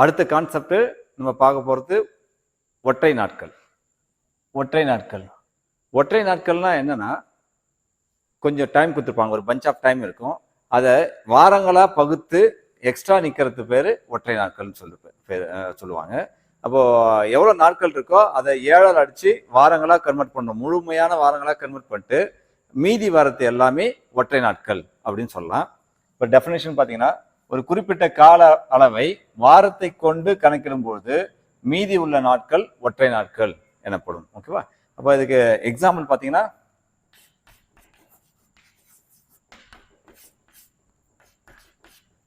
அடுத்த கான்செப்ட் நம்ம பார்க்க போகிறது ஒற்றை நாட்கள். ஒற்றை நாட்கள் ஒற்றை நாட்கள்னா என்னன்னா, கொஞ்சம் டைம் கொடுத்துருப்பாங்க, ஒரு பஞ்ச் ஆஃப் டைம் இருக்கும். அதை வாரங்களாக பகுத்து எக்ஸ்ட்ரா நிற்கிறது பேர் ஒற்றை நாட்கள்னு சொல்லுவாங்க. அப்போது எவ்வளோ நாட்கள் இருக்கோ அதை 7ஆல் அடித்து வாரங்களாக கன்வெர்ட் பண்ணணும். முழுமையான வாரங்களாக கன்வெர்ட் பண்ணிட்டு மீதி வாரத்தை எல்லாமே ஒற்றை நாட்கள் அப்படின்னு சொல்லலாம். இப்போ டெஃபினேஷன் பார்த்தீங்கன்னா, ஒரு குறிப்பிட்ட கால அளவை வாரத்தை கொண்டு கணக்கிடும்போது மீதி உள்ள நாட்கள் ஒற்றை நாட்கள் எனப்படும். ஓகேவா? அப்போ இதுக்கு எக்ஸாம்பிள் பார்த்தீங்கன்னா,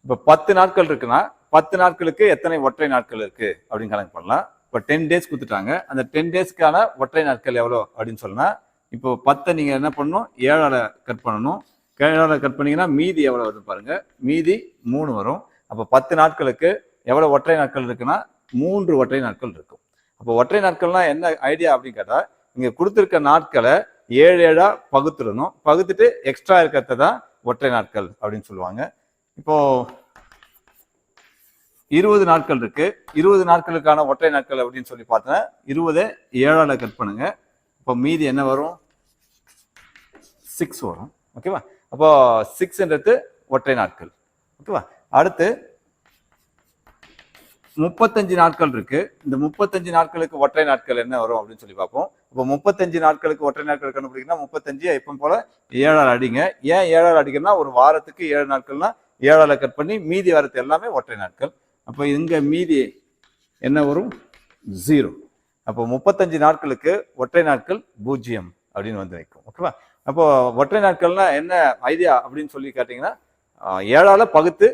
இப்போ 10 நாட்கள் இருக்குன்னா 10 நாட்களுக்கு எத்தனை ஒற்றை நாட்கள் இருக்கு அப்படின்னு கணக்கு பண்ணலாம். இப்போ 10 டேஸ் கொடுத்துட்டாங்க. அந்த 10 டேஸ்க்கான ஒற்றை நாட்கள் எவ்வளோ அப்படின்னு சொன்னா, இப்போ 10 நீங்க என்ன பண்ணணும், 7ஆல் கட் பண்ணணும். 7ஆல் கட் பண்ணீங்கன்னா மீதி எவ்வளோ வருது பாருங்க, மீதி 3 வரும். அப்போ 10 நாட்களுக்கு எவ்வளோ ஒற்றை நாட்கள் இருக்குன்னா 3 ஒற்றை நாட்கள் இருக்கும். அப்போ ஒற்றை நாட்கள்னா என்ன ஐடியா அப்படின்னு கேட்டா, இங்க கொடுத்துருக்க நாட்களை 7 பகுத்துடணும். பகுத்துட்டு எக்ஸ்ட்ரா இருக்கிறத தான் ஒற்றை நாட்கள் அப்படின்னு சொல்லுவாங்க. இப்போ 20 நாட்கள் இருக்கு. 20 நாட்களுக்கான ஒற்றை நாட்கள் அப்படின்னு சொல்லி பார்த்தேன். 20 7ஆல் கட் பண்ணுங்க. இப்போ மீதி என்ன வரும், 6 வரும். ஓகேவா? அப்போ 6ன்றது ஒற்றை நாட்கள். ஓகேவா? அடுத்து 35 நாட்கள் இருக்கு. இந்த 35 நாட்களுக்கு ஒற்றை நாட்கள் என்ன வரும் அப்படின்னு சொல்லி பார்ப்போம். இப்போ 35 நாட்களுக்கு ஒற்றை நாட்கள் கண்டுபிடிக்கணும்னா 35 எப்போ போல 7ஆல் அடிங்க. ஏன் 7ஆல் அடிக்கணும்னா, ஒரு வாரத்துக்கு 7 நாட்கள்னா 7ஆல் கட் பண்ணி மீதி வாரத்து எல்லாமே ஒற்றை நாட்கள். அப்போ இங்க மீதி என்ன வரும், 0. அப்போ 35 நாட்களுக்கு ஒற்றை நாட்கள் 0 அப்படின்னு வந்து வைக்கும். ஓகேவா? அப்போ ஒற்றை நாட்கள்னா என்ன ஐடியா அப்படின்னு சொல்லி கேட்டீங்கன்னா, 7ஆல் பகுத்து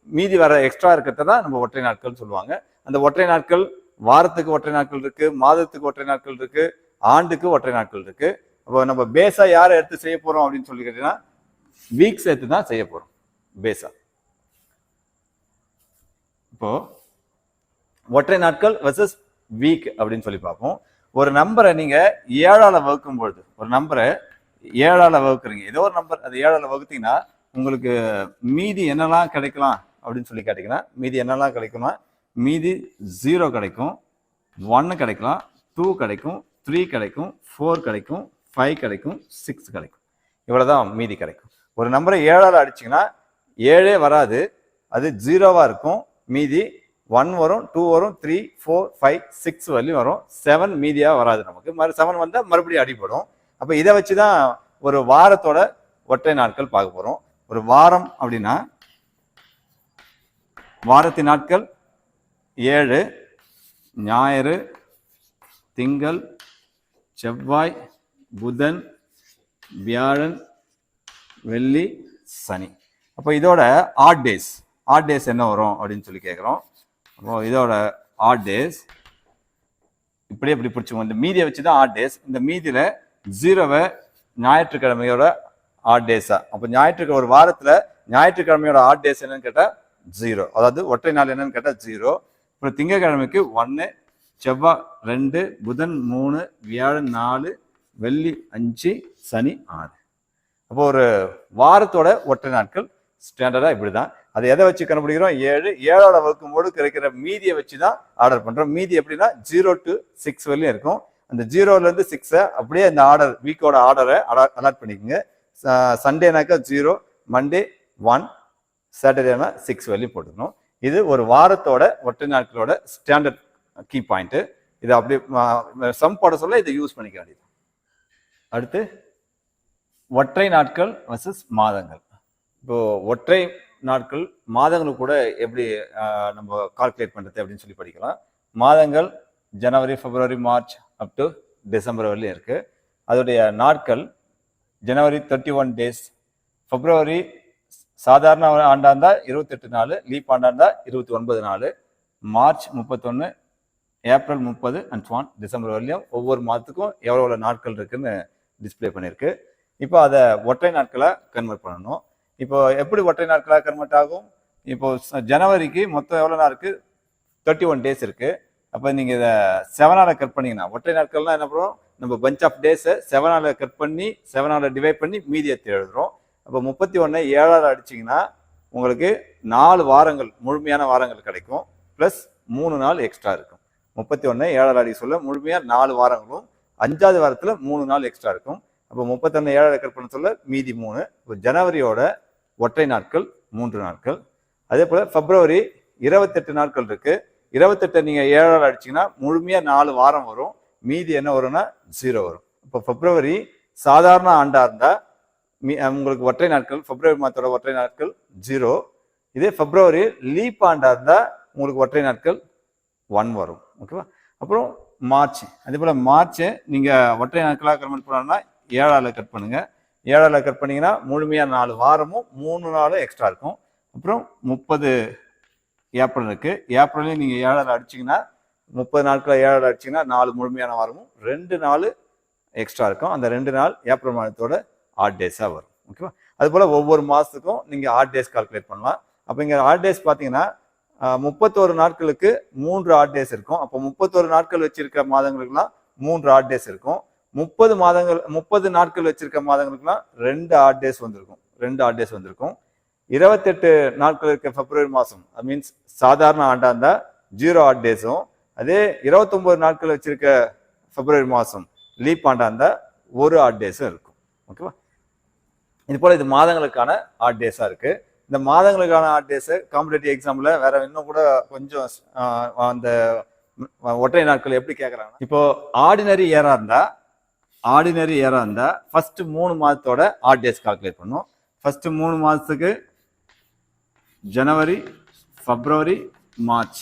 மீதி வர எக்ஸ்ட்ரா இருக்கிறத தான் நம்ம ஒற்றை நாட்கள் சொல்லுவாங்க. அந்த ஒற்றை நாட்கள் வாரத்துக்கு ஒற்றை நாட்கள் இருக்கு, மாதத்துக்கு ஒற்றை நாட்கள் இருக்கு, ஆண்டுக்கு ஒற்றை நாட்கள் இருக்கு. அப்போ நம்ம பேஸா யாரை எடுத்து செய்ய போறோம் அப்படின்னு சொல்லி கேட்டீங்கன்னா, வீக்ஸ் எடுத்து தான் செய்ய போறோம் பேஸா. இப்போ ஒற்றை நாட்கள் வெர்சஸ் வீக் அப்படின்னு சொல்லி பார்ப்போம். ஒரு நம்பரை நீங்க 7ஆல் வகுக்கும் பொழுது, ஒரு நம்பரை 7ஆல் வகுக்குறீங்க, ஏதோ ஒரு நம்பர் அது 7ஆல் வகுத்தீங்கன்னா உங்களுக்கு மீதி என்னெல்லாம் கிடைக்கலாம் அப்படின்னு சொல்லி கேட்டீங்கன்னா, மீதி என்னெல்லாம் கிடைக்கும்னா, மீதி 0 கிடைக்கும், 1 கிடைக்கலாம், 2 கிடைக்கும், 3 கிடைக்கும், 4 கிடைக்கும், 5 கிடைக்கும், 6 கிடைக்கும். இவ்வளவுதான் மீதி கிடைக்கும். ஒரு நம்பரை 7ஆல் அடிச்சிங்கன்னா 7 வராது, அது 0வா இருக்கும். மீதி 1 வரும், 2 வரும், 3, 4, 5, 6 வரையும் வரும். 7 மீதியா வராது நமக்கு. 7 வந்தா மறுபடியும் அடிபடும். அப்ப இதை வச்சுதான் ஒரு வாரத்தோட ஒற்றை நாட்கள் பார்க்க போறோம். ஒரு வாரம் அப்படின்னா வாரத்தின் நாட்கள் 7, ஞாயிறு, திங்கள், செவ்வாய், புதன், வியாழன், வெள்ளி, சனி. அப்போ இதோட ஆட் டேஸ் என்ன வரும் அப்படின்னு சொல்லி கேட்குறோம். அப்போ இதோட ஆட் டேஸ் இப்படி பிடிச்சிக்கோங்க. இந்த மீதியை வச்சு தான் ஆட் டேஸ். இந்த மீதியில் 0வை ஞாயிற்றுக்கிழமையோட ஆட் டேஸா. அப்போ ஞாயிற்றுக்கிழமை, ஒரு வாரத்தில் ஞாயிற்றுக்கிழமையோட ஆட் டேஸ் என்னன்னு கேட்டால் 0, அதாவது ஒற்றை நாள் என்னன்னு கேட்டால் 0. அப்புறம் திங்கக்கிழமைக்கு 1, செவ்வாய் 2, புதன் 3, வியாழன் 4, வெள்ளி 5, சனி 6. அப்போ ஒரு வாரத்தோட ஒற்றை நாட்கள் ஸ்டாண்டர்டா இப்படிதான். அதை எதை வச்சு கண்டுபிடிக்கிறோம், 7ஆல் வகுக்கும் போது கிடைக்கிற மீதியை வச்சு தான் ஆர்டர் பண்றோம். மீதி எப்படின்னா 0 to 6 வரையும் இருக்கும். அந்த 0லேருந்து 6 அப்படியே இந்த ஆர்டர், வீக்கோட ஆர்டரை அலாட் பண்ணிக்கோங்க. சண்டேனாக்கா 0, மண்டே 1, சாட்டர்டேனா 6 வரையும் போட்டுக்கணும். இது ஒரு வாரத்தோட ஒற்றை நாட்களோட ஸ்டாண்டர்ட் கீ பாயிண்ட். இது அப்படியே சம் போட சொல்ல இதை யூஸ் பண்ணிக்க வேண்டியது. அடுத்து ஒற்றை நாட்கள் வர்சஸ் மாதங்கள். இப்போ ஒற்றை நாட்கள் மாதங்களுக்கு கூட எப்படி நம்ம கால்குலேட் பண்றது அப்படின்னு சொல்லி படிக்கலாம். மாதங்கள் ஜனவரி, பிப்ரவரி, மார்ச் அப் டு டிசம்பர் வரையும் இருக்கு. அதோடைய நாட்கள் ஜனவரி 31 டேஸ், பிப்ரவரி சாதாரண ஆண்டா இருந்தா 28 நாள், லீப் ஆண்டா இருந்தா 29 நாள், மார்ச் 31, ஏப்ரல் 30 அண்ட் டிசம்பர் வரையும் ஒவ்வொரு மாதத்துக்கும் எவ்வளோ நாட்கள் இருக்குன்னு டிஸ்பிளே பண்ணியிருக்கு. இப்போ அதை ஒற்றை நாட்களை கன்வெர்ட் பண்ணணும். இப்போ எப்படி ஒற்றை நாட்களாக கன்வெர்ட் ஆகும்? இப்போ ஜனவரிக்கு மொத்தம் எவ்வளோ நாள் இருக்கு, 31 டேஸ் இருக்கு. அப்போ நீங்க இதை 7ஆல் கட் பண்ணீங்கன்னா, ஒற்றை நாட்கள்லாம் என்ன பண்ணுறோம், நம்ம பஞ்ச் ஆஃப் டேஸை 7ஆல் கட் பண்ணி 7ஆல் டிவைட் பண்ணி மீதி எடுத்து எழுதுறோம். அப்போ 31 7ஆல் அடிச்சிங்கன்னா உங்களுக்கு 4 வாரங்கள், முழுமையான வாரங்கள் கிடைக்கும். ப்ளஸ் 3 நாள் எக்ஸ்ட்ரா இருக்கும். 31 7 அடி சொல்ல முழுமையாக 4 வாரங்களும் 5வது வாரத்தில் 3 நாள் எக்ஸ்ட்ரா இருக்கும். அப்போ 31 7 கட் பண்ண சொல்ல மீதி 3. இப்போ ஜனவரியோட ஒற்றை நாட்கள் 3 நாட்கள். அதே போல் பிப்ரவரி 28 நாட்கள் இருக்கு. 28 நீங்கள் 7 அடிச்சிங்கன்னா முழுமையாக 4 வாரம் வரும். மீதி என்ன வரும்னா 0 வரும். இப்போ பிப்ரவரி சாதாரண ஆண்டா இருந்தால் உங்களுக்கு ஒற்றை நாட்கள் பிப்ரவரி மாதத்தோட ஒற்றை நாட்கள் 0. இதே பிப்ரவரி லீப் ஆண்டா இருந்தால் உங்களுக்கு ஒற்றை நாட்கள் 1 வரும். ஓகேவா? அப்புறம் மார்ச், அதே போல் மார்ச் நீங்கள் ஒற்றை நாட்களாக கன்வெர்ட் பண்ணணும்னா 7ஆல் கட் பண்ணுங்க. 7ஆல் கட் பண்ணீங்கன்னா முழுமையாக 4 வாரமும் 3 நாளும் எக்ஸ்ட்ரா இருக்கும். அப்புறம் 30 ஏப்ரல் இருக்கு. ஏப்ரல்லையும் நீங்கள் 7ஆல் அடிச்சிங்கன்னா 30 நாட்கள் 7ஆல் அடிச்சிங்கன்னா 4 முழுமையான வாரமும் 2 நாள் எக்ஸ்ட்ரா இருக்கும். அந்த 2 நாள் ஏப்ரல் மாதத்தோட ஆட் டேஸாக வரும். ஓகேவா? அதுபோல் ஒவ்வொரு மாதத்துக்கும் நீங்கள் ஆட் டேஸ் கால்குலேட் பண்ணலாம். அப்போ இங்கே ஆட் டேஸ் பார்த்தீங்கன்னா 31 நாட்களுக்கு 3 ஆட் டேஸ் இருக்கும். அப்போ 31 நாட்கள் வச்சிருக்க மாதங்களுக்குலாம் 3 ஆட் டேஸ் இருக்கும். 30 நாட்கள் வச்சிருக்க மாதங்களுக்குலாம் 2 ஆட் டேஸ் வந்திருக்கும். 2 ஆட் டேஸ் வந்திருக்கும். 28 நாட்கள் இருக்க பிப்ரவரி மாதம், மீன்ஸ் சாதாரண ஆண்டா இருந்தால் 0 ஆட் டேஸும், அதே 29 நாட்கள் வச்சிருக்க பிப்ரவரி மாதம் லீப் ஆண்டா இருந்தால் 1 ஆட் டேஸும் இருக்கும். ஓகேவா? இது போல் இது மாதங்களுக்கான ஆட் டேஸாக இருக்கு. இந்த மாதங்களுக்கான ஆட் டேஸு காம்படிட்டிவ் எக்ஸாமில் வேற இன்னும் கூட கொஞ்சம் அந்த ஒற்றை நாட்கள் எப்படி கேட்குறாங்க. இப்போ ஆர்டினரி இயராக இருந்தால் ஃபர்ஸ்ட் 3 மாதத்தோட ஆட் டேஸ் கால்குலேட் பண்ணும். ஃபர்ஸ்ட் 3 மாதத்துக்கு ஜனவரி, பிப்ரவரி, மார்ச்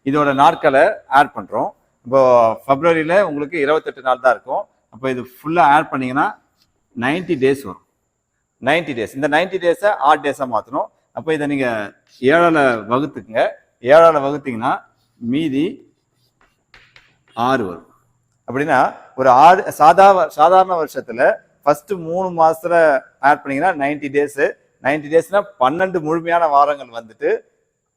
இதோட நாட்களை ஆட் பண்ணுறோம். இப்போ பிப்ரவரியில் உங்களுக்கு 28 நாள் தான் இருக்கும். அப்போ இது ஃபுல்லாக ஆட் பண்ணிங்கன்னா 90 டேஸ் வரும். 90 டேஸ். இந்த 90 டேஸை ஆட் டேஸாக மாற்றணும். அப்போ இதை நீங்கள் 7ஆல் வகுத்துக்குங்க. 7ஆல் வகுத்தீங்கன்னா மீதி 6 வரும். அப்படின்னா ஒரு சாதாரண வருஷத்தில் ஃபர்ஸ்ட் 3 மாதத்துல ஆட் பண்ணீங்கன்னா 90 டேஸு. 90 டேஸ்னா 12 முழுமையான வாரங்கள் வந்துட்டு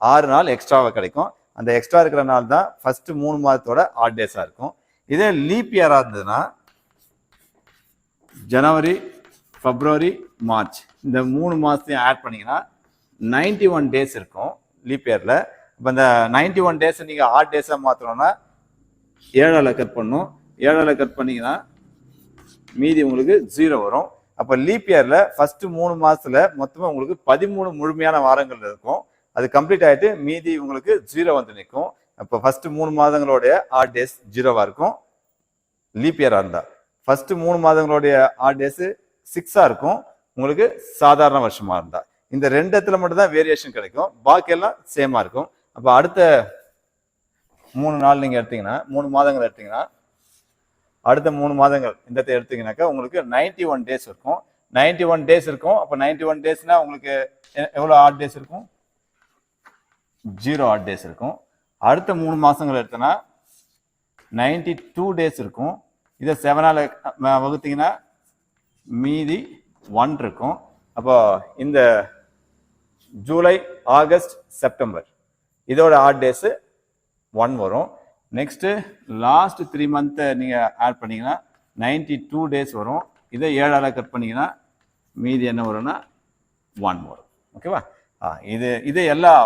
6 நாள் எக்ஸ்ட்ராவாக கிடைக்கும். அந்த எக்ஸ்ட்ரா இருக்கிற நாள் தான் ஃபர்ஸ்ட் 3 மாதத்தோட ஆட் டேஸாக இருக்கும். இதே லீப் இயராக இருந்ததுன்னா ஜனவரி, பிப்ரவரி, மார்ச் இந்த 3 மாதத்தையும் ஆட் பண்ணிங்கன்னா 91 டேஸ் இருக்கும் லீப் இயரில். இப்போ இந்த 91 டேஸை நீங்கள் ஆட் டேஸாக மாற்றணும்னா 7ஆல் கட் பண்ணணும். 7ஆல் கட் பண்ணிங்கன்னா மீதி உங்களுக்கு 0 வரும். அப்போ லீப் இயரில் ஃபர்ஸ்ட் 3 மாதத்தில் மொத்தமாக உங்களுக்கு 13 முழுமையான வாரங்கள் இருக்கும். அது கம்ப்ளீட் ஆகிட்டு மீதி உங்களுக்கு 0 வந்து நிற்கும். அப்போ ஃபர்ஸ்ட் 3 மாதங்களுடைய ஆட் டேஸ் 0வாக இருக்கும் லீப் இயராக இருந்தால். ஃபர்ஸ்ட் 3 மாதங்களுடைய ஆட் டேஸு 6ஆக இருக்கும் உங்களுக்கு சாதாரண வருஷமாக இருந்தால். இந்த 2 இடத்துல மட்டும் தான் வேரியேஷன் கிடைக்கும். பாக்கியெல்லாம் சேமாக இருக்கும். அப்போ அடுத்த 3 நாள் நீங்கள் எடுத்தீங்கன்னா 3 மாதங்கள் எடுத்தீங்கன்னா அடுத்த 3 மாதங்கள் இந்த எடுத்தீங்கன்னாக்கா உங்களுக்கு 91 டேஸ் இருக்கும். 91 டேஸ் இருக்கும். அப்போ 91 டேஸ்னா உங்களுக்கு எவ்வளோ ஆட் டேஸ் இருக்கும்? 0 ஆட் டேஸ் இருக்கும். அடுத்த 3 மாதங்கள் எடுத்தோன்னா 92 டேஸ் இருக்கும். இதை 7ஆல் வகுத்தீங்கன்னா மீதி 1 இருக்கும். அப்போ இந்த ஜூலை, ஆகஸ்ட், செப்டம்பர் இதோட ஆட் டேஸு 1 வரும். நெக்ஸ்ட்டு லாஸ்ட் 3 மந்த்தை நீங்கள் ஆட் பண்ணிங்கன்னா 92 டேஸ் வரும். இதை 7ஆல் கட் பண்ணிங்கன்னா மீதி என்ன வரும்னா 1 வரும். ஓகேவா? இது எல்லாம்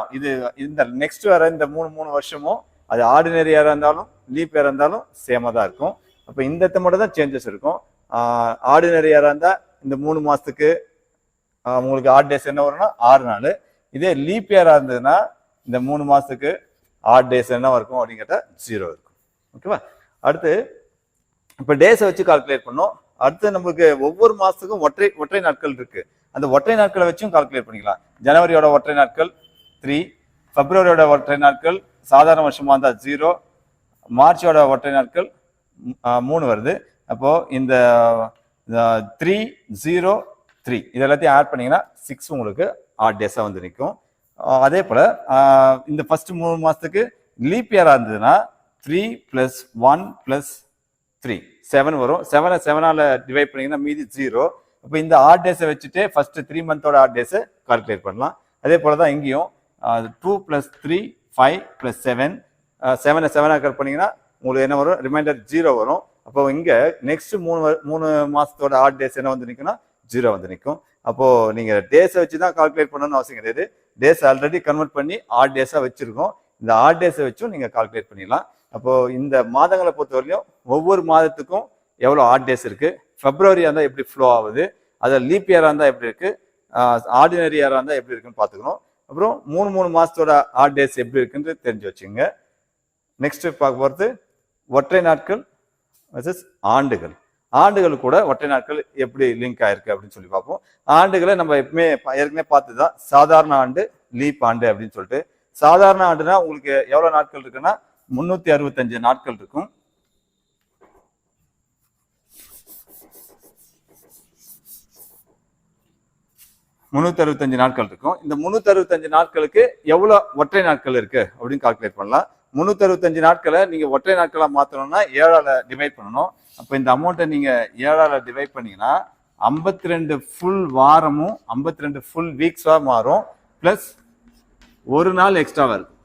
இந்த நெக்ஸ்ட் வர இந்த 3 வருஷமும் அது ஆர்டினரி இயராக இருந்தாலும் லீப் இயராக இருந்தாலும் சேமாக தான் இருக்கும். அப்போ இந்த மட்டும் தான் சேஞ்சஸ் இருக்கும். ஆர்டினரி இயராக இருந்தால் இந்த 3 மாதத்துக்கு உங்களுக்கு ஆட் டேஸ் என்ன வரும்னா 6 நாள். இதே லீப் இயராக இருந்ததுன்னா இந்த 3 மாதத்துக்கு ஆட் டேஸ் என்ன இருக்கும் அப்படிங்கிறத 0 இருக்கும். ஓகேவா? அடுத்து இப்போ டேஸை வச்சு கால்குலேட் பண்ணோம். அடுத்து நம்மளுக்கு ஒவ்வொரு மாதத்துக்கும் ஒற்றை நாட்கள் இருக்கு. அந்த ஒற்றை நாட்களை வச்சும் கால்குலேட் பண்ணிக்கலாம். ஜனவரியோட ஒற்றை நாட்கள் 3, பிப்ரவரியோட ஒற்றை நாட்கள் சாதாரண வருஷமா இருந்தால் 0, மார்ச்சோட ஒற்றை நாட்கள் 3 வருது. அப்போ இந்த 3, 0, 3 இது எல்லாத்தையும் ஆட் பண்ணீங்கன்னா 6 உங்களுக்கு ஆட் டேஸாக வந்து நிற்கும். அதே போல் இந்த ஃபர்ஸ்ட் 3 மாதத்துக்கு லீப் இயராக இருந்ததுன்னா 3 + 1 + 3 7 வரும். 7ஆல் டிவைட் பண்ணிங்கன்னா மீதி 0. அப்போ இந்த ஆட் டேஸை வச்சுட்டு ஃபர்ஸ்ட் 3 மந்தோட ஆட் டேஸை கால்குலேட் பண்ணலாம். அதே போல் தான் இங்கேயும் 2 + 3 5 + 7 7ஆக கட் பண்ணிங்கன்னா உங்களுக்கு என்ன வரும்? ரிமைண்டர் 0 வரும். அப்போ இங்கே நெக்ஸ்ட் 3 மாதத்தோட ஆட் டேஸ் என்ன வந்து நிற்கும்னா 0 வந்து நிற்கும். அப்போது நீங்கள் டேஸை வச்சு தான் கால்குலேட் பண்ணணும்னு அவசியம் கிடையாது. டேஸ் ஆல்ரெடி கன்வெர்ட் பண்ணி ஆட் டேஸாக வச்சுருக்கோம். இந்த ஆட் டேஸை வச்சும் நீங்கள் கால்குலேட் பண்ணிடலாம். அப்போது இந்த மாதங்களை பொறுத்தவரையிலும் ஒவ்வொரு மாதத்துக்கும் எவ்வளோ ஆட் டேஸ் இருக்குது, ஃபெப்ரவரியாக இருந்தால் எப்படி ஃப்ளோ ஆகுது, அதில் லீப் இயராக இருந்தால் எப்படி இருக்குது, ஆர்டினரி இயராக இருந்தால் எப்படி இருக்குன்னு பார்த்துக்கணும். அப்புறம் 3 மாதத்தோட ஆட் டேஸ் எப்படி இருக்குன்னு தெரிஞ்சு வச்சுங்க. நெக்ஸ்ட் பார்க்க போகிறது ஒற்றை நாட்கள் வர்சஸ் ஆண்டுகள். ஆண்டுகள் கூட ஒற்றை நாட்கள் எப்படி லிங்க் ஆயிருக்கு அப்படின்னு சொல்லி பார்ப்போம். ஆண்டுகளை நம்ம எப்பவுமே ஏற்கனவே பார்த்து தான் சாதாரண ஆண்டு, லீப் ஆண்டு அப்படின்னு சொல்லிட்டு. சாதாரண ஆண்டுனா உங்களுக்கு எவ்வளோ நாட்கள் இருக்குன்னா 365 நாட்கள் இருக்கும். நாட்கள் இருக்கும். இந்த 365 நாட்களுக்கு எவ்வளோ ஒற்றை நாட்கள் இருக்கு அப்படின்னு கால்குலேட் பண்ணலாம். 365 நாட்களை நீங்க ஒற்றை நாட்களா மாத்தணும்னா 7ஆல டிவைட் பண்ணணும். அப்போ இந்த அமௌண்ட்டை நீங்க 7ஆல டிவைட் பண்ணீங்கன்னா 52 ஃபுல் வாரமும் 52 ஃபுல் வீக்ஸா மாறும். பிளஸ் ஒரு நாள் எக்ஸ்ட்ராவா இருக்கும்.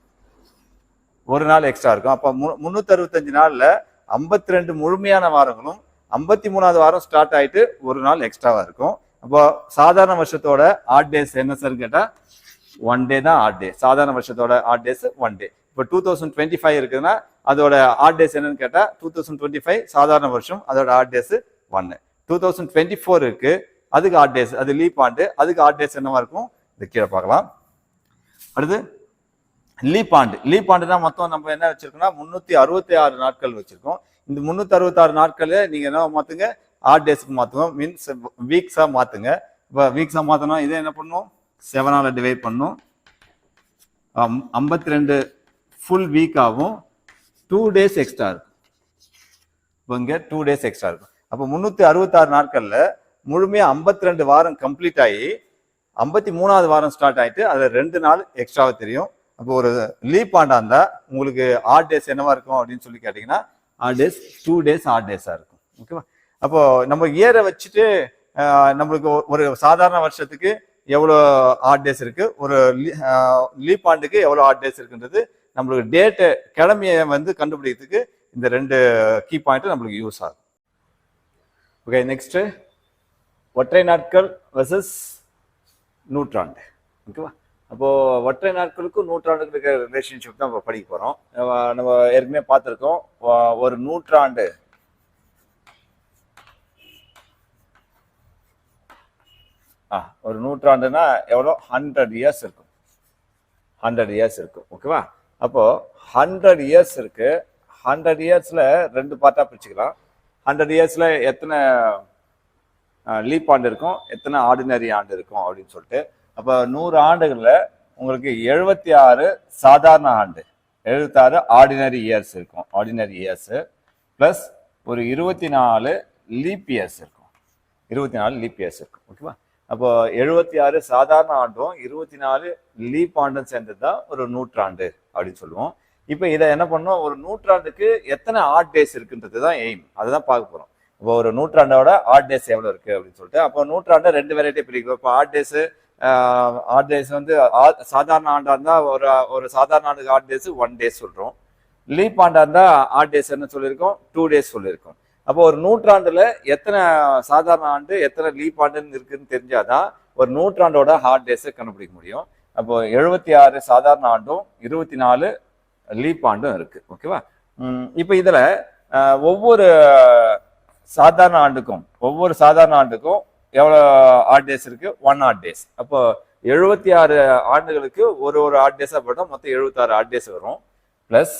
ஒரு நாள் எக்ஸ்ட்ரா இருக்கும். அப்போ 365 நாள்ல 52 முழுமையான வாரங்களும் 53வது வாரம் ஸ்டார்ட் ஆயிட்டு ஒரு நாள் எக்ஸ்ட்ராவா இருக்கும். அப்போ சாதாரண வருஷத்தோட ஆட் டேஸ் என்ன சார் கேட்டா 1 டே தான் ஆட் டே. சாதாரண வருஷத்தோட ஆட் டேஸ் 1 டே. இப்போ 2025 இருக்குதுன்னா அதோட ஆட் டேஸ் என்னன்னு கேட்டா 2025 சாதாரண வருஷம், அதோட ஆட் டேஸ் 1. 2024 இருக்கு, அதுக்கு ஆட் டேஸ், அது லீப் ஆண்டு, அதுக்கு ஆட் டேஸ் என்னவா இருக்கும் இது கீழே பார்க்கலாம். அடுத்து லீப் ஆண்டு. லீப் ஆண்டுனா மொத்தம் நம்ம என்ன வச்சிருக்கோம்னா 366 நாட்கள் வச்சிருக்கோம். இந்த 366 நாட்கள் நீங்க என்ன மாத்துங்க, ஆட் டேஸ்க்கு மாத்துங்க, மீன்ஸ் வீக்ஸா மாத்துங்க. இப்போ வீக்ஸா மாத்தணும், இதை என்ன பண்ணும் 7ஆல டிவைட் பண்ணும். 52 ஃபுல் வீக் ஆகும். 2 டேஸ் எக்ஸ்ட்ரா இருக்கும். இப்போ இங்க 2 டேஸ் எக்ஸ்ட்ரா இருக்கும். அப்போ 366 நாட்கள்ல முழுமையா 52 வாரம் கம்ப்ளீட் ஆகி 53வது வாரம் ஸ்டார்ட் ஆயிட்டு அதுல 2 நாள் எக்ஸ்ட்ராவா தெரியும். அப்போ ஒரு லீப் ஆண்டா இருந்தா உங்களுக்கு ஆட் டேஸ் என்னவா இருக்கும் அப்படின்னு சொல்லி கேட்டீங்கன்னா ஆட் டேஸ் 2 டேஸ் ஆட் டேஸா இருக்கும். ஓகேவா? அப்போ நம்ம இயரை வச்சுட்டு நம்மளுக்கு ஒரு சாதாரண வருஷத்துக்கு எவ்வளோ ஆட் டேஸ் இருக்கு, ஒரு லீப் ஆண்டுக்கு எவ்வளோ ஆட் டேஸ் இருக்குன்றது நம்மளுக்கு டேட்டு கிழமையை வந்து கண்டுபிடிக்கிறதுக்கு இந்த 2 கீ பாயிண்ட் நம்மளுக்கு யூஸ் ஆகும். ஓகே, நெக்ஸ்ட் ஒற்றை நாட்கள் வெர்சஸ் நூற்றாண்டு. ஓகேவா? அப்போ ஒற்றை நாட்களுக்கும் நூற்றாண்டுக்கு இருக்கிற ரிலேஷன்ஷிப் தான் நம்ம படிக்க போறோம். நம்ம ஏற்கனவே பார்த்துருக்கோம். ஒரு நூற்றாண்டு ஒரு நூற்றாண்டுனா எவ்வளோ 100 இயர்ஸ் இருக்கும். 100 இயர்ஸ் இருக்கும். ஓகேவா? அப்போ 100 இயர்ஸ் இருக்கு. 100 இயர்ஸ்ல 2 பார்ட்டா பிரிச்சுக்கலாம். 100 இயர்ஸ்ல எத்தனை லீப் ஆண்டு இருக்கும், எத்தனை ஆர்டினரி ஆண்டு இருக்கும் அப்படின்னு சொல்லிட்டு. அப்போ 100 ஆண்டுகள்ல உங்களுக்கு 76 சாதாரண ஆண்டு, 76 ஆர்டினரி இயர்ஸ் இருக்கும். ஆர்டினரி இயர்ஸ் பிளஸ் ஒரு 24 லீப் இயர்ஸ் இருக்கும். 24 லீப் இயர்ஸ் இருக்கும். ஓகேவா? அப்போ 76 சாதாரண ஆண்டும் 24 லீப் ஆண்டும் சேர்ந்தது தான் ஒரு நூற்றாண்டு அப்படின்னு சொல்லுவோம். இப்போ இதை என்ன பண்ணோம், ஒரு நூற்றாண்டுக்கு எத்தனை ஆட் டேஸ் இருக்குன்றது தான் எய்ம். அதுதான் பார்க்க போறோம். இப்போ ஒரு நூற்றாண்டோட ஆட் டேஸ் எவ்வளோ இருக்கு அப்படின்னு சொல்லிட்டு. அப்போ நூற்றாண்டை 2 வெரைட்டி பிரிக்கும். இப்போ ஆட் டேஸ் வந்து சாதாரண ஆண்டா இருந்தா ஒரு சாதாரண ஆண்டுக்கு ஆட் டேஸ் 1 டேஸ் சொல்றோம். லீப் ஆண்டா இருந்தா ஆட் டேஸ் என்ன சொல்லியிருக்கோம், 2 டேஸ் சொல்லியிருக்கோம். அப்போ ஒரு நூற்றாண்டுல எத்தனை சாதாரண ஆண்டு எத்தனை லீப் ஆண்டுன்னு இருக்குன்னு தெரிஞ்சாதான் ஒரு நூற்றாண்டோட ஹார்ட் டேஸை கண்டுபிடிக்க முடியும். அப்போ 76 சாதாரண ஆண்டும் 24 லீப் ஆண்டும் இருக்கு. ஓகேவா? இப்போ இதுல ஒவ்வொரு சாதாரண ஆண்டுக்கும் எவ்வளோ ஆட் டேஸ் இருக்கு, 1 ஆட் டேஸ். அப்போ 76 ஆண்டுகளுக்கு ஒரு ஆட் டேஸா போட்டா மொத்தம் 76 ஆட் டேஸ் வரும். பிளஸ்